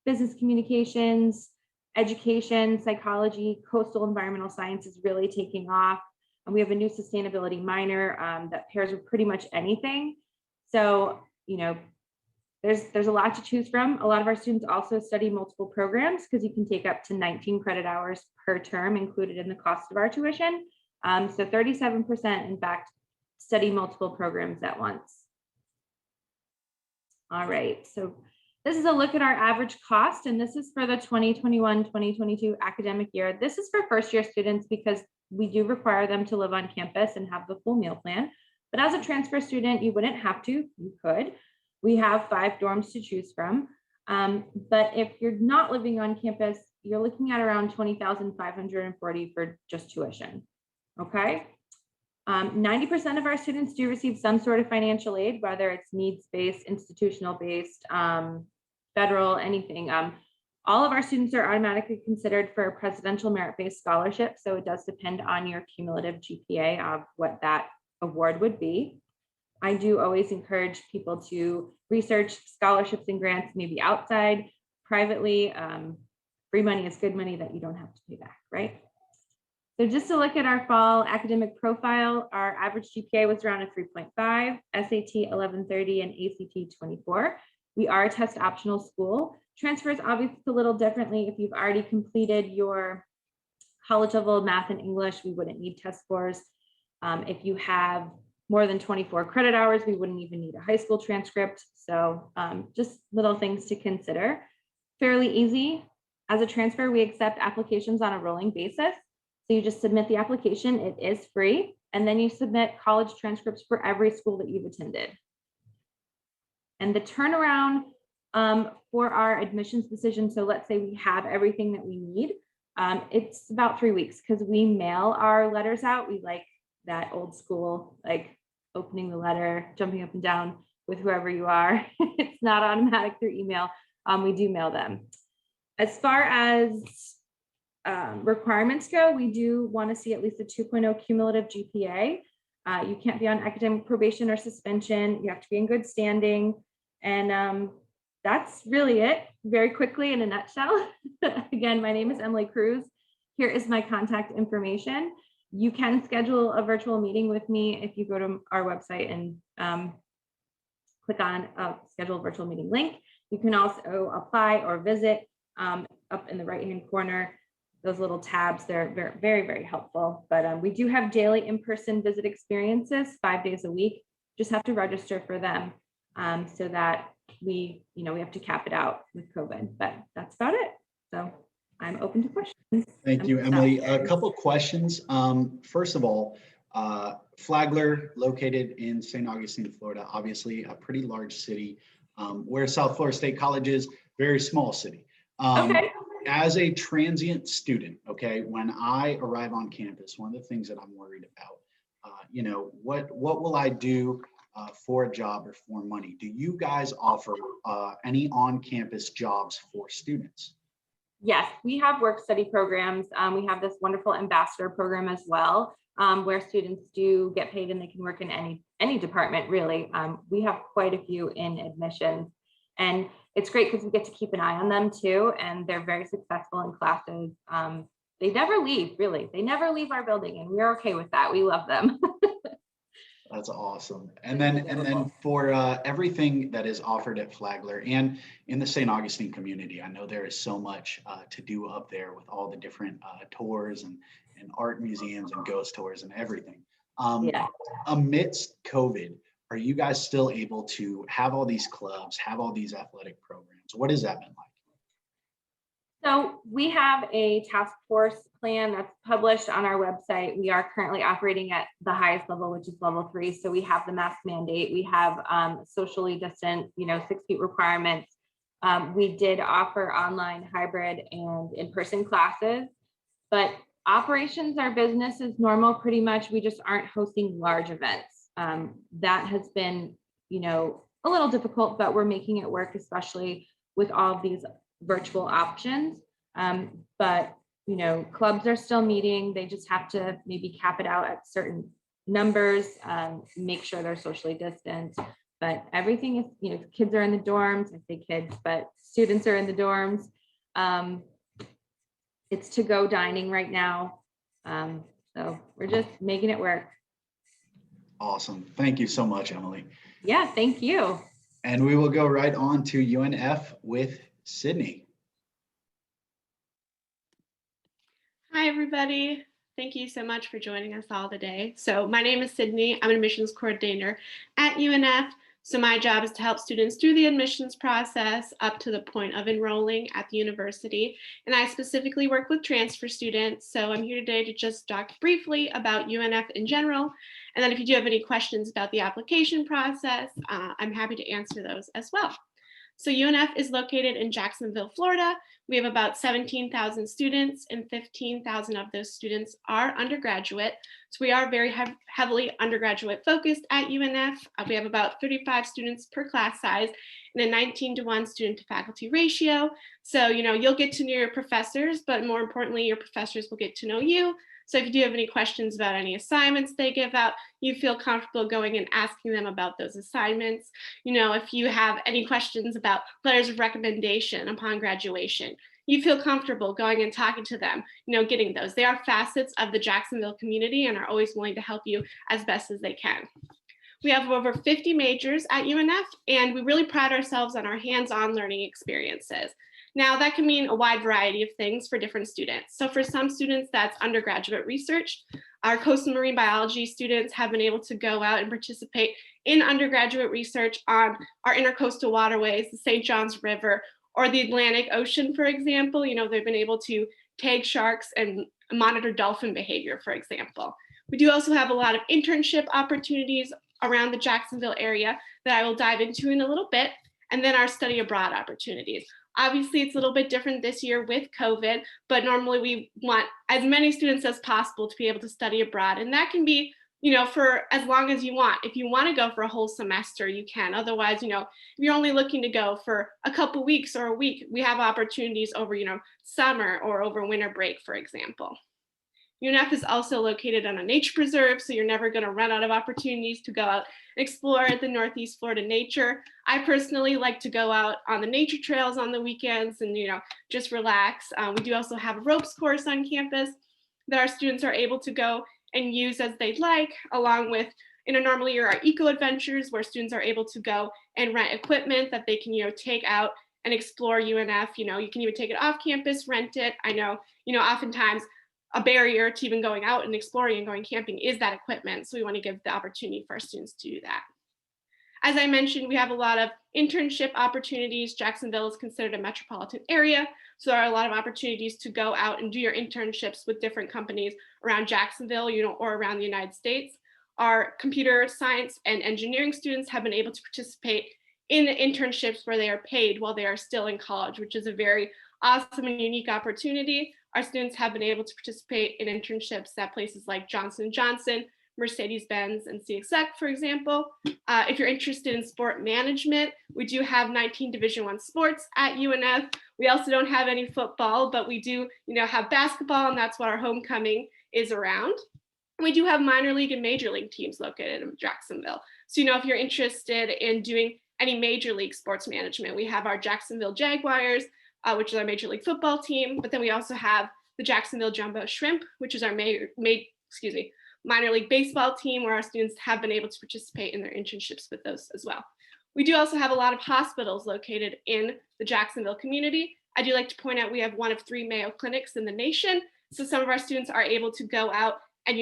business communications, education, psychology, coastal environmental science is really taking off. And we have a new sustainability minor that pairs with pretty much anything. So, there's a lot to choose from. A lot of our students also study multiple programs because you can take up to 19 credit hours per term included in the cost of our tuition. So 37%, in fact, study multiple programs at once. All right, so this is a look at our average cost, and this is for the 2021-2022 academic year. This is for first-year students because we do require them to live on campus and have the full meal plan. But as a transfer student, you wouldn't have to, you could. We have 5 dorms to choose from. But if you're not living on campus, you're looking at around $20,540 for just tuition. Okay. 90% of our students do receive some sort of financial aid, whether it's needs-based, institutional-based, federal, anything. All of our students are automatically considered for a presidential merit-based scholarship, so it does depend on your cumulative GPA of what that award would be. I do always encourage people to research scholarships and grants, maybe outside, privately. Free money is good money that you don't have to pay back, right? So just to look at our fall academic profile, our average GPA was around a 3.5, SAT 1130, and ACT 24. We are a test optional school. Transfers obviously a little differently. If you've already completed your college level math and English, we wouldn't need test scores. If you have more than 24 credit hours, we wouldn't even need a high school transcript. So just little things to consider. Fairly easy. As a transfer, we accept applications on a rolling basis. So you just submit the application, it is free, and then you submit college transcripts for every school that you've attended. And the turnaround for our admissions decision, so let's say we have everything that we need, it's about 3 weeks because we mail our letters out. We like that old school, like opening the letter, jumping up and down with whoever you are. It's not automatic through email. We do mail them. As far as requirements go, we do want to see at least a 2.0 cumulative GPA. You can't be on academic probation or suspension. You have to be in good standing. And that's really it, very quickly in a nutshell. Again, my name is Emily Cruz. Here is my contact information. You can schedule a virtual meeting with me if you go to our website and click on schedule a virtual meeting link. You can also apply or visit up in the right-hand corner. Those little tabs, they're very, very, very helpful. But we do have daily in-person visit experiences 5 days a week. Just have to register for them so that we have to cap it out with COVID, but that's about it. So I'm open to questions. Thank you, Emily. A couple questions. First of all, Flagler, located in St. Augustine, Florida, obviously a pretty large city, where South Florida State College is, very small city. Okay. As a transient student, okay, when I arrive on campus, one of the things that I'm worried about, what will I do for a job or for money? Do you guys offer any on-campus jobs for students? Yes, we have work study programs. We have this wonderful ambassador program as well, where students do get paid and they can work in any department, really. We have quite a few in admissions, and it's great because we get to keep an eye on them too, and they're very successful in classes. They never leave, really. They never leave our building, and we're okay with that. We love them. That's awesome. And then for everything that is offered at Flagler and in the St. Augustine community, I know there is so much to do up there with all the different tours and art museums and ghost tours and everything. Yeah. Amidst COVID, are you guys still able to have all these clubs, have all these athletic programs? What has that been like? So we have a task force plan that's published on our website. We are currently operating at the highest level, which is level 3. So we have the mask mandate. We have socially distant, 6 feet requirements. We did offer online, hybrid, and in-person classes, but operations are business as normal pretty much. We just aren't hosting large events. That has been, a little difficult, but we're making it work, especially with all of these virtual options. But clubs are still meeting. They just have to maybe cap it out at certain numbers, make sure they're socially distant. But everything is, kids are in the dorms. I say kids, but students are in the dorms. It's to-go dining right now. So we're just making it work. Awesome. Thank you so much, Emily. Yeah, thank you. And we will go right on to UNF with Sydney. Hi, everybody. Thank you so much for joining us all today. So my name is Sydney. I'm an admissions coordinator at UNF. So my job is to help students through the admissions process up to the point of enrolling at the university. And I specifically work with transfer students. So I'm here today to just talk briefly about UNF in general. And then if you do have any questions about the application process, I'm happy to answer those as well. So UNF is located in Jacksonville, Florida. We have about 17,000 students, and 15,000 of those students are undergraduate. So we are very heavily undergraduate focused at UNF. We have about 35 students per class size and a 19-to-1 student to faculty ratio. So, you'll get to know your professors, but more importantly, your professors will get to know you. So if you do have any questions about any assignments they give out, you feel comfortable going and asking them about those assignments. If you have any questions about letters of recommendation upon graduation, you feel comfortable going and talking to them, getting those. They are facets of the Jacksonville community and are always willing to help you as best as they can. We have over 50 majors at UNF, and we really pride ourselves on our hands-on learning experiences. Now, that can mean a wide variety of things for different students. So for some students, that's undergraduate research. Our coastal marine biology students have been able to go out and participate in undergraduate research on our intercoastal waterways, the St. Johns River, or the Atlantic Ocean, for example. They've been able to tag sharks and monitor dolphin behavior, for example. We do also have a lot of internship opportunities around the Jacksonville area that I will dive into in a little bit, and then our study abroad opportunities. Obviously, it's a little bit different this year with COVID, but normally we want as many students as possible to be able to study abroad. And that can be, for as long as you want. If you want to go for a whole semester, you can. Otherwise, if you're only looking to go for a couple weeks or a week, we have opportunities over, summer or over winter break, for example. UNF is also located on a nature preserve, so you're never going to run out of opportunities to go out and explore the Northeast Florida nature. I personally like to go out on the nature trails on the weekends and, just relax. We do also have a ropes course on campus that our students are able to go and use as they'd like, along with, normally our eco adventures where students are able to go and rent equipment that they can, take out and explore UNF. You can even take it off campus, rent it. I know, oftentimes a barrier to even going out and exploring and going camping is that equipment. So we want to give the opportunity for our students to do that. As I mentioned, we have a lot of internship opportunities. Jacksonville is considered a metropolitan area, so there are a lot of opportunities to go out and do your internships with different companies around Jacksonville, or around the United States. Our computer science and engineering students have been able to participate in internships where they are paid while they are still in college, which is a very awesome and unique opportunity. Our students have been able to participate in internships at places like Johnson & Johnson, Mercedes-Benz, and CXX, for example. If you're interested in sport management, we do have 19 Division I sports at UNF. We also don't have any football, but we do, have basketball, and that's what our homecoming is around. We do have minor league and major league teams located in Jacksonville. So, if you're interested in doing any major league sports management, we have our Jacksonville Jaguars, which is our major league football team, but then we also have the Jacksonville Jumbo Shrimp, which is our minor league baseball team, where our students have been able to participate in their internships with those as well. We do also have a lot of hospitals located in the Jacksonville community. I do like to point out we have one of 3 Mayo clinics in the nation. So some of our students are able to go out and,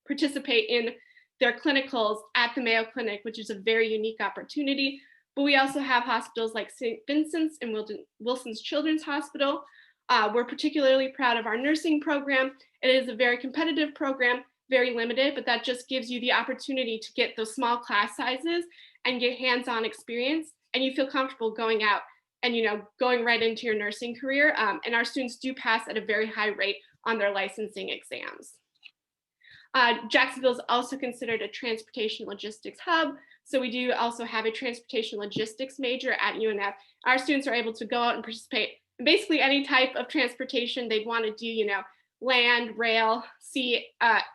participate in their clinicals at the Mayo Clinic, which is a very unique opportunity. But we also have hospitals like St. Vincent's and Wilson's Children's Hospital. We're particularly proud of our nursing program. It is a very competitive program, very limited, but that just gives you the opportunity to get those small class sizes and get hands-on experience, and you feel comfortable going out and going right into your nursing career. And our students do pass at a very high rate on their licensing exams. Jacksonville is also considered a transportation logistics hub. So we do also have a transportation logistics major at UNF. Our students are able to go out and participate in basically any type of transportation they'd want to do, land, rail, sea,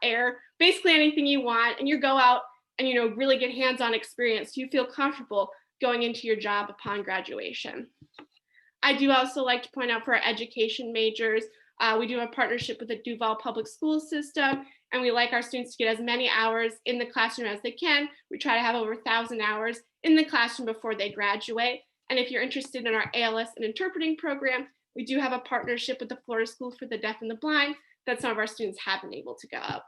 air, basically anything you want. And you go out and, really get hands-on experience. You feel comfortable going into your job upon graduation. I do also like to point out for our education majors, we do have a partnership with the Duval Public School System, and we like our students to get as many hours in the classroom as they can. We try to have over 1,000 hours in the classroom before they graduate. And if you're interested in our ALS and interpreting program, we do have a partnership with the Florida School for the Deaf and the Blind that some of our students have been able to go up.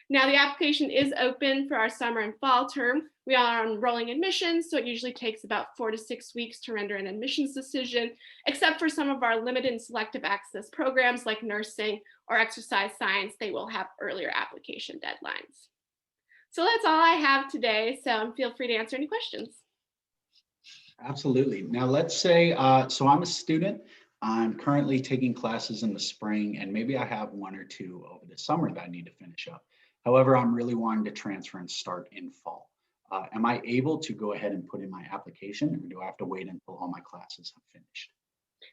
Now the application is open for our summer and fall term. We are on rolling admissions, so it usually takes about 4 to 6 weeks to render an admissions decision, except for some of our limited and selective access programs like nursing or exercise science. They will have earlier application deadlines. So that's all I have today, so feel free to answer any questions. Absolutely. Now let's say, so I'm a student. I'm currently taking classes in the spring, and maybe I have one or two over the summer that I need to finish up. However, I'm really wanting to transfer and start in fall. Am I able to go ahead and put in my application, or do I have to wait until all my classes have finished?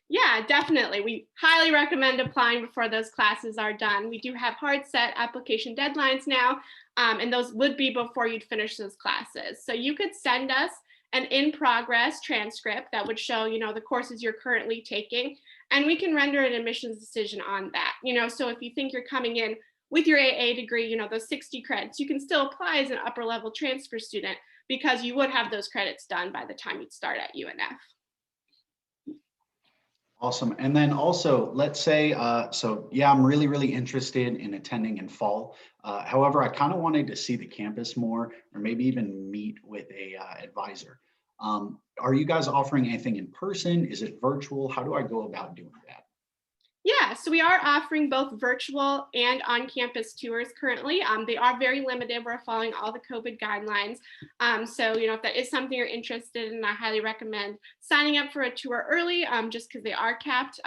Yeah, definitely. We highly recommend applying before those classes are done. We do have hard set application deadlines now, and those would be before you'd finish those classes. So you could send us an in-progress transcript that would show, the courses you're currently taking, and we can render an admissions decision on that. So if you think you're coming in with your AA degree, those 60 credits, you can still apply as an upper level transfer student because you would have those credits done by the time you'd start at UNF. Awesome. And then also, let's say, so yeah, I'm really, really interested in attending in fall. However, I kind of wanted to see the campus more, or maybe even meet with a advisor. Are you guys offering anything in person? Is it virtual? How do I go about doing that? Yeah, so we are offering both virtual and on-campus tours currently. They are very limited. We're following all the COVID guidelines. So, if that is something you're interested in, I highly recommend signing up for a tour early, just because they are capped.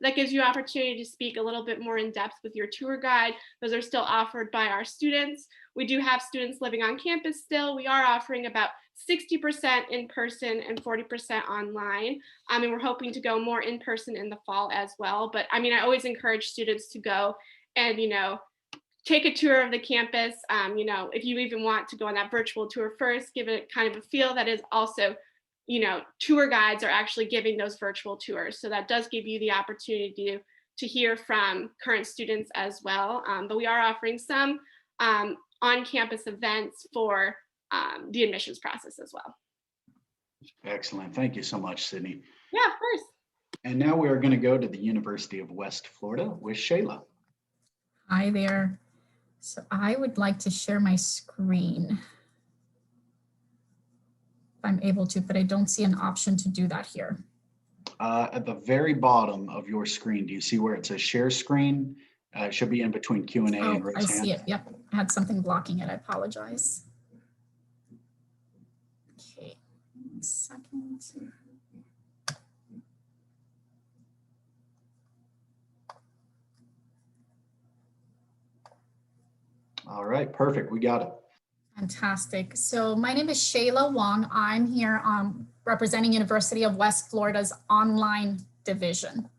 That gives you opportunity to speak a little bit more in depth with your tour guide. Those are still offered by our students. We do have students living on campus still. We are offering about 60% in person and 40% online. And we're hoping to go more in person in the fall as well. But I always encourage students to go and, take a tour of the campus. If you even want to go on that virtual tour first, give it kind of a feel. That is also, tour guides are actually giving those virtual tours. So that does give you the opportunity to hear from current students as well. But we are offering some on-campus events for the admissions process as well. Excellent. Thank you so much, Sydney. Yeah, of course. And now we are going to go to the University of West Florida with Shayla. Hi there. So I would like to share my screen if I'm able to, but I don't see an option to do that here. At the very bottom of your screen, do you see where it says share screen? It should be in between Q&A and raise I hand. see it. Yep. I had something blocking it. I apologize. Okay, 1 second. All right, perfect. We got it. Fantastic. So my name is Shayla Wong. I'm here representing University of West Florida's online division.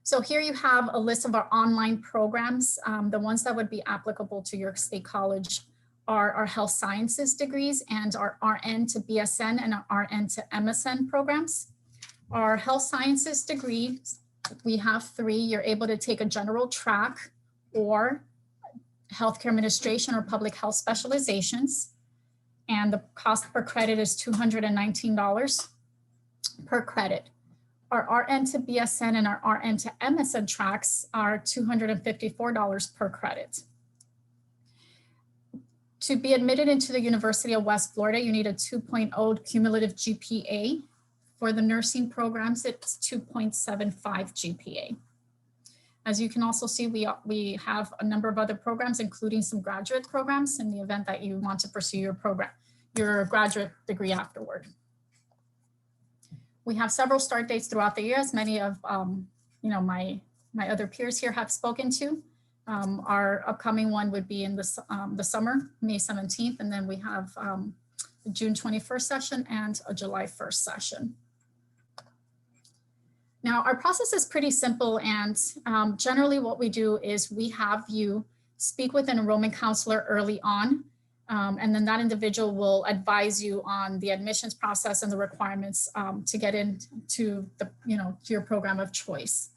So here you have a list of our online programs. The ones that would be applicable to York State College are our health sciences degrees and our RN to BSN and our RN to MSN programs. Our health sciences degrees, we have 3. You're able to take a general track or healthcare administration or public health specializations. And the cost per credit is $219 per credit. Our RN to BSN and our RN to MSN tracks are $254 per credit. To be admitted into the University of West Florida, you need a 2.0 cumulative GPA. For the nursing programs, it's 2.75 GPA. As you can also see, we have a number of other programs, including some graduate programs in the event that you want to pursue your graduate degree afterward. We have several start dates throughout the year, as many of my other peers here have spoken to. Our upcoming one would be in the summer, May 17th, and then we have the June 21st session and a July 1st session. Now, our process is pretty simple, and generally what we do is we have you speak with an enrollment counselor early on, and then that individual will advise you on the admissions process and the requirements to get into to your program of choice.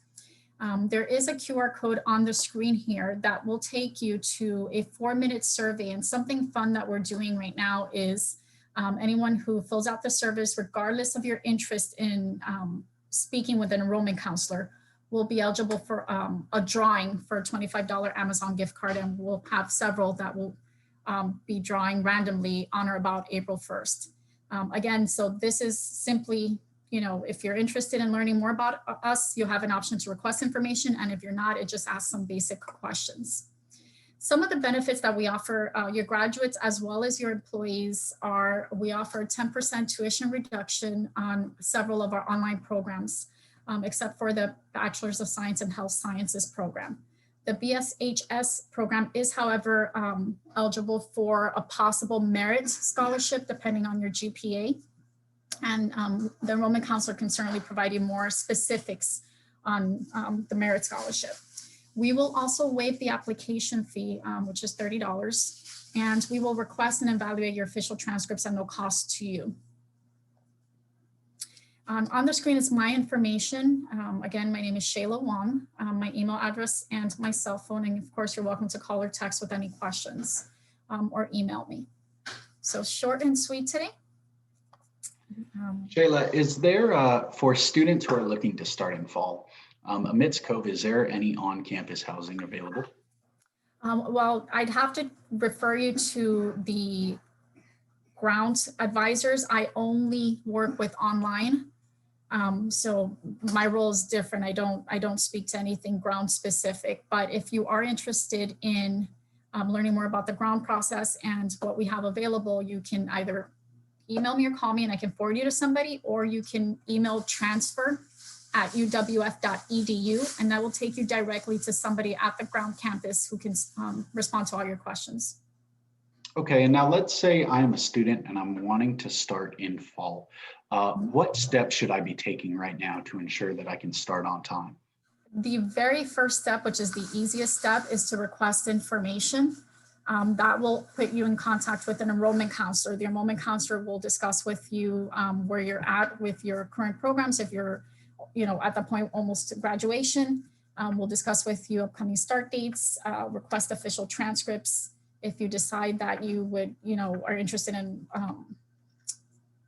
There is a QR code on the screen here that will take you to a 4-minute survey, and something fun that we're doing right now is anyone who fills out the service, regardless of your interest in speaking with an enrollment counselor, will be eligible for a drawing for a $25 Amazon gift card, and we'll have several that will be drawing randomly on or about April 1st. Again, so this is simply, if you're interested in learning more about us, you'll have an option to request information, and if you're not, it just asks some basic questions. Some of the benefits that we offer your graduates as well as your employees are, we offer 10% tuition reduction on several of our online programs. except for the Bachelor's of Science in Health Sciences program. The BSHS program is, however, eligible for a possible merit scholarship depending on your GPA. And the enrollment counselor can certainly provide you more specifics on the merit scholarship. We will also waive the application fee, which is $30, and we will request and evaluate your official transcripts at no cost to you. On the screen is my information. Again, my name is Shayla Wong, my email address and my cell phone. And of course, you're welcome to call or text with any questions or email me. So short and sweet today. Shayla, is there, for students who are looking to start in fall, amidst COVID, is there any on-campus housing available? Well, I'd have to refer you to the ground advisors. I only work with online. So my role is different. I don't speak to anything ground specific, but if you are interested in learning more about the ground process and what we have available, you can either email me or call me and I can forward you to somebody, or you can email transfer@uwf.edu and that will take you directly to somebody at the ground campus who can respond to all your questions. Okay, and now let's say I'm a student and I'm wanting to start in fall. What steps should I be taking right now to ensure that I can start on time? The very first step, which is the easiest step, is to request information. That will put you in contact with an enrollment counselor. The enrollment counselor will discuss with you where you're at with your current programs. If you're, at the point almost to graduation, we'll discuss with you upcoming start dates, request official transcripts. If you decide that you would, are interested in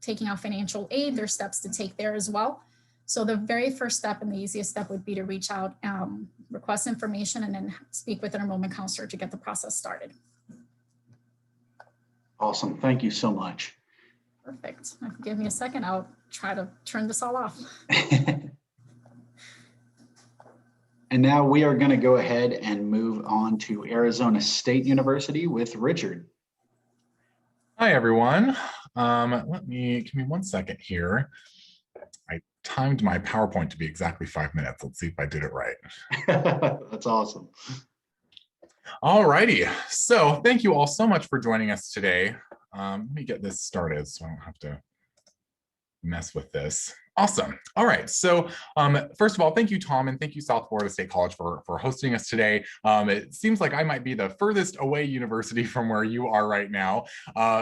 taking out financial aid, there's steps to take there as well. So the very first step and the easiest step would be to reach out, request information, and then speak with an enrollment counselor to get the process started. Awesome. Thank you so much. Perfect. Give me a second. I'll try to turn this all off. And now we are going to go ahead and move on to Arizona State University with Richard. Hi, everyone. Give me 1 second here. I timed my PowerPoint to be exactly 5 minutes. Let's see if I did it right. That's awesome. All righty. So thank you all so much for joining us today. Let me get this started so I don't have to mess with this. Awesome. All right. So first of all, thank you, Tom, and thank you, South Florida State College for hosting us today. It seems like I might be the furthest away university from where you are right now.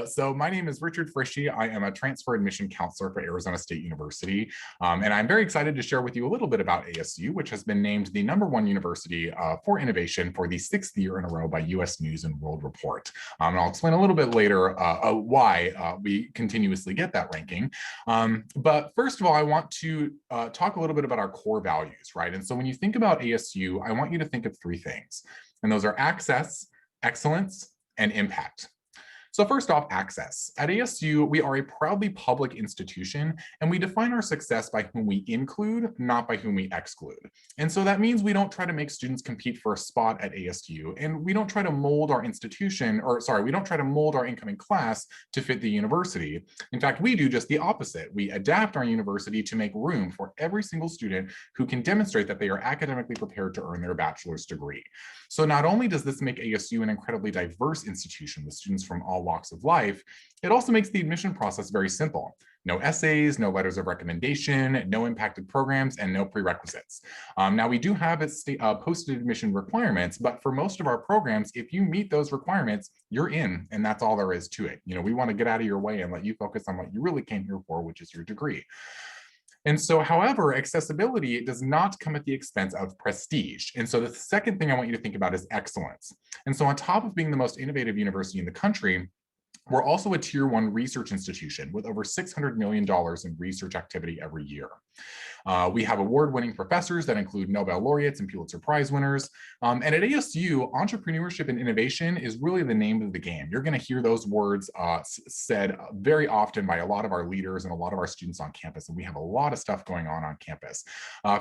So my name is Richard Frischi. I am a transfer admission counselor for Arizona State University. And I'm very excited to share with you a little bit about ASU, which has been named the #1 university for innovation for the 6th year in a row by US News and World Report. And I'll explain a little bit later why we continuously get that ranking. But first of all, I want to talk a little bit about our core values, right? And so when you think about ASU, I want you to think of 3 things, and those are access, excellence, and impact. So first off, access. At ASU, we are a proudly public institution, and we define our success by whom we include, not by whom we exclude. And so that means we don't try to make students compete for a spot at ASU, and we don't try to mold our institution, we don't try to mold our incoming class to fit the university. In fact, we do just the opposite. We adapt our university to make room for every single student who can demonstrate that they are academically prepared to earn their bachelor's degree. So not only does this make ASU an incredibly diverse institution with students from all walks of life, it also makes the admission process very simple. No essays, no letters of recommendation, no impacted programs, and no prerequisites. Now we do have posted admission requirements, but for most of our programs, if you meet those requirements, you're in, and that's all there is to it. We want to get out of your way and let you focus on what you really came here for, which is your degree. And so, however, accessibility does not come at the expense of prestige. And so the second thing I want you to think about is excellence. And so on top of being the most innovative university in the country, we're also a tier 1 research institution with over $600 million in research activity every year. We have award-winning professors that include Nobel laureates and Pulitzer Prize winners. And at ASU, entrepreneurship and innovation is really the name of the game. You're going to hear those words said very often by a lot of our leaders and a lot of our students on campus, and we have a lot of stuff going on campus.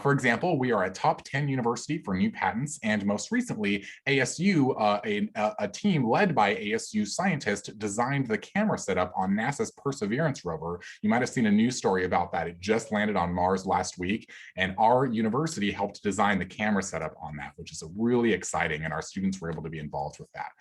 For example, we are a top 10 university for new patents, and most recently, ASU, a team led by ASU scientists, designed the camera setup on NASA's Perseverance rover. You might have seen a news story about that. It just landed on Mars last last week, and our university helped design the camera setup on that, which is really exciting, and our students were able to be involved with that.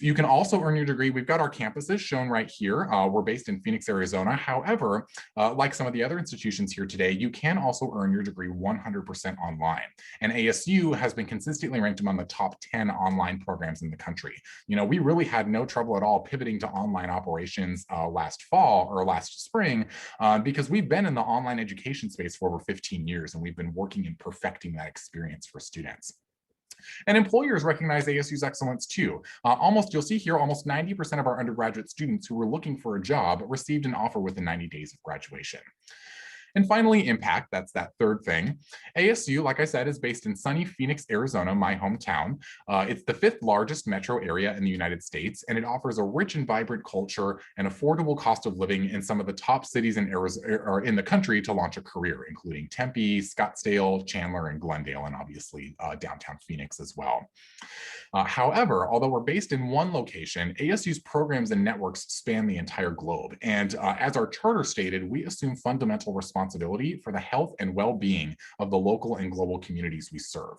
You can also earn your degree. We've got our campuses shown right here. We're based in Phoenix, Arizona. However, like some of the other institutions here today, you can also earn your degree 100% online. And ASU has been consistently ranked among the top 10 online programs in the country. You know, we really had no trouble at all pivoting to online operations last fall or last spring because we've been in the online education space for over 15 years, and we've been working and perfecting that experience for students. And employers recognize ASU's excellence too. You'll see here, almost 90% of our undergraduate students who were looking for a job received an offer within 90 days of graduation. And finally, impact, that's that third thing. ASU, like I said, is based in sunny Phoenix, Arizona, my hometown. It's the 5th largest metro area in the United States, and it offers a rich and vibrant culture and affordable cost of living in some of the top cities in Arizona, or in the country to launch a career, including Tempe, Scottsdale, Chandler, and Glendale, and obviously downtown Phoenix as well. However, although we're based in one location, ASU's programs and networks span the entire globe. And as our charter stated, we assume fundamental responsibility for the health and well-being of the local and global communities we serve.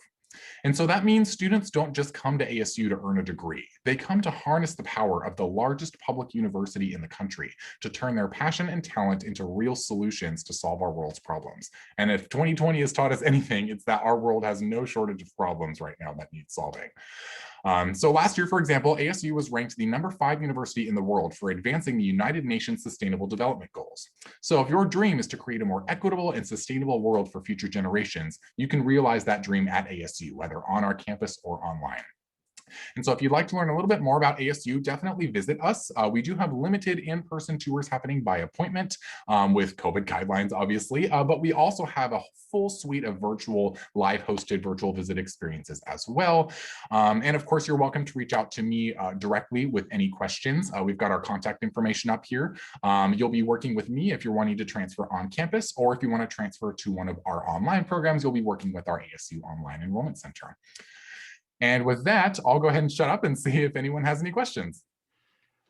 And so that means students don't just come to ASU to earn a degree. They come to harness the power of the largest public university in the country to turn their passion and talent into real solutions to solve our world's problems. And if 2020 has taught us anything, it's that our world has no shortage of problems right now that need solving. So last year, for example, ASU was ranked the #5 university in the world for advancing the United Nations Sustainable Development Goals. So if your dream is to create a more equitable and sustainable world for future generations, you can realize that dream at ASU, whether on our campus or online. And so if you'd like to learn a little bit more about ASU, definitely visit us. We do have limited in-person tours happening by appointment with COVID guidelines, obviously, but we also have a full suite of live hosted virtual visit experiences as well. And of course, you're welcome to reach out to me directly with any questions. We've got our contact information up here. You'll be working with me if you're wanting to transfer on campus, or if you want to transfer to one of our online programs, you'll be working with our ASU Online Enrollment Center. And with that, I'll go ahead and shut up and see if anyone has any questions.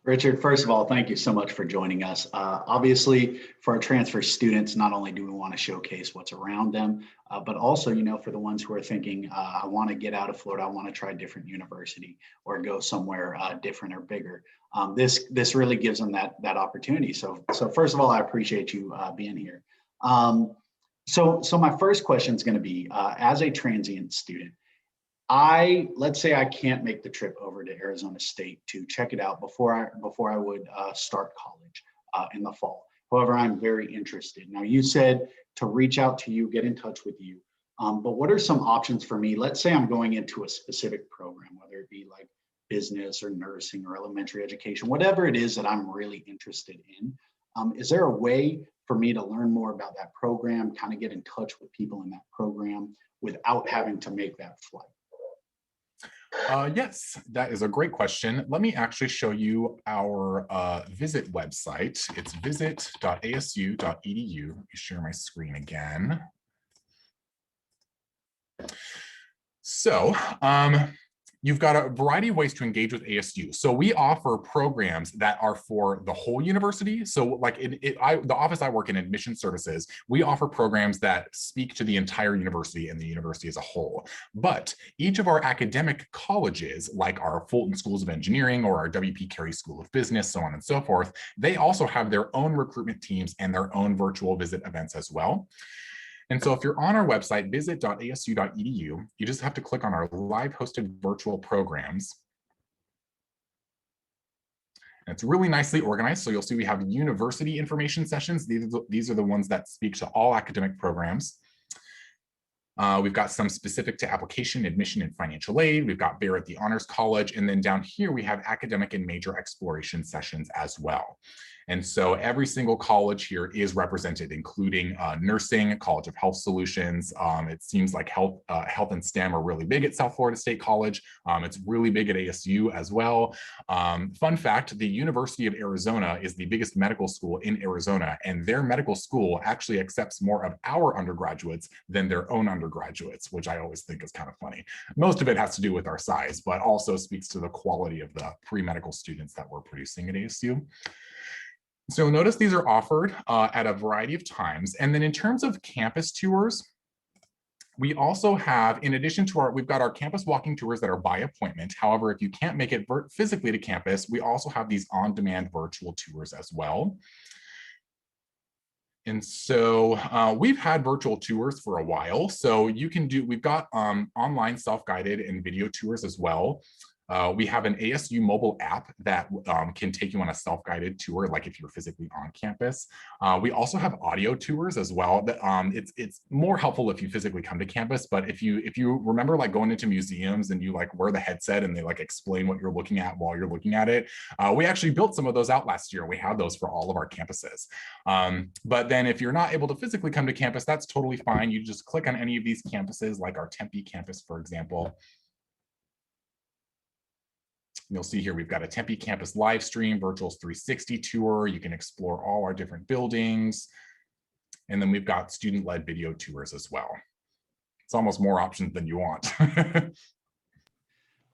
Richard, first of all, thank you so much for joining us. Obviously, for our transfer students, not only do we want to showcase what's around them, but also, you know, for the ones who are thinking, I want to get out of Florida, I want to try a different university or go somewhere different or bigger. This really gives them that opportunity. So first of all, I appreciate you being here. So my first question is going to be, as a transient student, let's say I can't make the trip over to Arizona State to check it out before I would start college in the fall. However, I'm very interested. Now, you said to reach out to you, get in touch with you. But what are some options for me? Let's say I'm going into a specific program, whether it be like business or nursing or elementary education, whatever it is that I'm really interested in. Is there a way for me to learn more about that program, kind of get in touch with people in that program without having to make that flight? Yes, that is a great question. Let me actually show you our visit website. It's visit.asu.edu. Let me share my screen again. So, you've got a variety of ways to engage with ASU. So we offer programs that are for the whole university. So like the office I work in, admission services, we offer programs that speak to the entire university and the university as a whole. But each of our academic colleges, like our Fulton Schools of Engineering or our W.P. Carey School of Business, so on and so forth, they also have their own recruitment teams and their own virtual visit events as well. And so if you're on our website, visit.asu.edu, you just have to click on our live hosted virtual programs. And it's really nicely organized. So you'll see we have university information sessions. These are the ones that speak to all academic programs. We've got some specific to application, admission, and financial aid. We've got Barrett, the Honors College. And then down here, we have academic and major exploration sessions as well. And so every single college here is represented, including nursing, College of Health Solutions. It seems like health and STEM are really big at South Florida State College. It's really big at ASU as well. Fun fact, the University of Arizona is the biggest medical school in Arizona, and their medical school actually accepts more of our undergraduates than their own undergraduates, which I always think is kind of funny. Most of it has to do with our size, but also speaks to the quality of the pre-medical students that we're producing at ASU. So notice these are offered at a variety of times. And then in terms of campus tours, we also have, in addition to we've got our campus walking tours that are by appointment. However, if you can't make it physically to campus, we also have these on-demand virtual tours as well. And so we've had virtual tours for a while. So we've got online self-guided and video tours as well. We have an ASU mobile app that can take you on a self-guided tour, like if you're physically on campus. We also have audio tours as well. It's more helpful if you physically come to campus, but if you remember like going into museums and you like wear the headset and they like explain what you're looking at while you're looking at it, we actually built some of those out last year. We have those for all of our campuses. But then if you're not able to physically come to campus, that's totally fine. You just click on any of these campuses, like our Tempe campus, for example. You'll see here, we've got a Tempe campus live stream, Virtuals 360 tour. You can explore all our different buildings. And then we've got student-led video tours as well. It's almost more options than you want.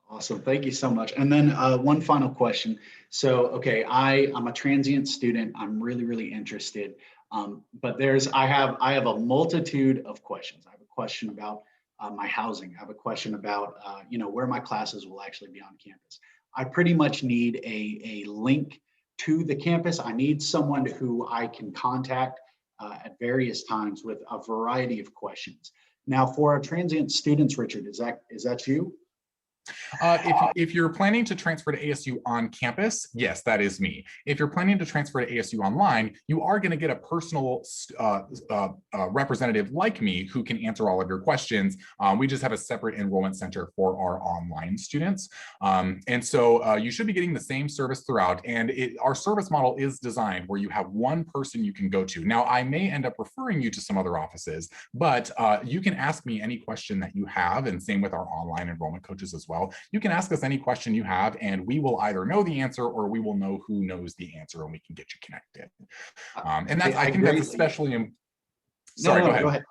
Awesome, thank you so much. And then one final question. So, okay, I'm a transient student. I'm really, really interested. But I have a multitude of questions. I have a question about my housing. I have a question about where my classes will actually be on campus. I pretty much need a link to the campus. I need someone who I can contact at various times with a variety of questions. Now, for our transient students, Richard, is that you? If you're planning to transfer to ASU on campus, yes, that is me. If you're planning to transfer to ASU online, you are going to get a personal representative like me who can answer all of your questions. We just have a separate enrollment center for our online students. And so you should be getting the same service throughout. And our service model is designed where you have one person you can go to. Now, I may end up referring you to some other offices, but you can ask me any question that you have, and same with our online enrollment coaches as well. You can ask us any question you have, and we will either know the answer or we will know who knows the answer, and we can get you connected. And I think that's especially Sorry, go ahead.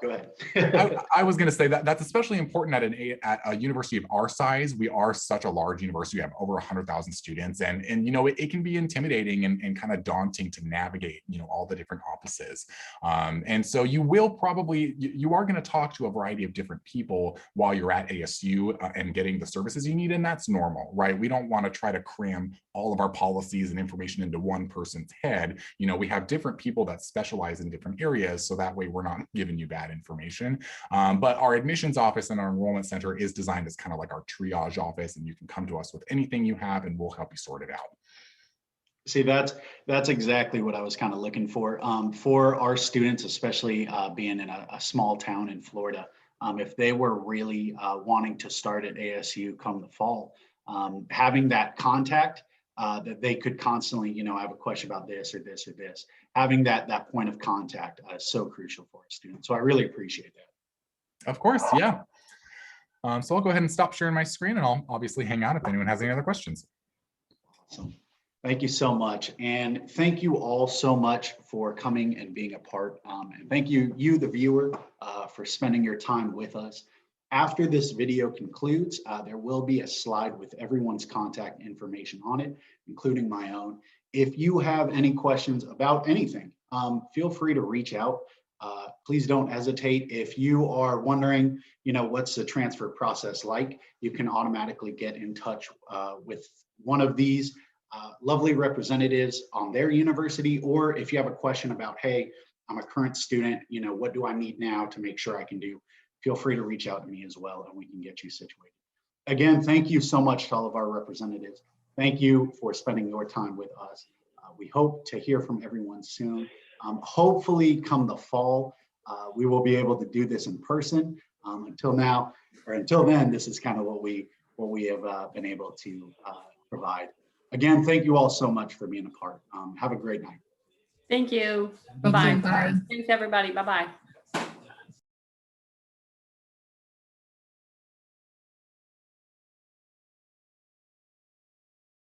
I was going to say that's especially important at a university of our size. We are such a large university. We have over 100,000 students, and it can be intimidating and kind of daunting to navigate all the different offices. And so you are going to talk to a variety of different people while you're at ASU and getting the services you need, and that's normal, right? We don't want to try to cram all of our policies and information into one person's head. We have different people that specialize in different areas, so that way we're not giving you bad information. But our admissions office and our enrollment center is designed as kind of like our triage office, and you can come to us with anything you have and we'll help you sort it out. See, that's exactly what I was kind of looking for our students, especially being in a small town in Florida. If they were really wanting to start at ASU come the fall, having that contact that they could constantly, I have a question about this or this or this. Having that point of contact is so crucial for our students. So I really appreciate that. Of course, yeah. So I'll go ahead and stop sharing my screen, and I'll obviously hang out if anyone has any other questions. Awesome. Thank you so much. And thank you all so much for coming and being a part. And thank you, the viewer, for spending your time with us. After this video concludes, there will be a slide with everyone's contact information on it, including my own. If you have any questions about anything, feel free to reach out. Please don't hesitate. If you are wondering, what's the transfer process like, you can automatically get in touch with one of these lovely representatives on their university. Or if you have a question about, hey, I'm a current student, what do I need now to make sure I can do? Feel free to reach out to me as well, and we can get you situated. Again, thank you so much to all of our representatives. Thank you for spending your time with us. We hope to hear from everyone soon. Hopefully come the fall, we will be able to do this in person. Until then, this is kind of what we have been able to provide. Again, thank you all so much for being a part. Have a great night. Thank you. Bye-bye. Thanks, everybody. Bye-bye.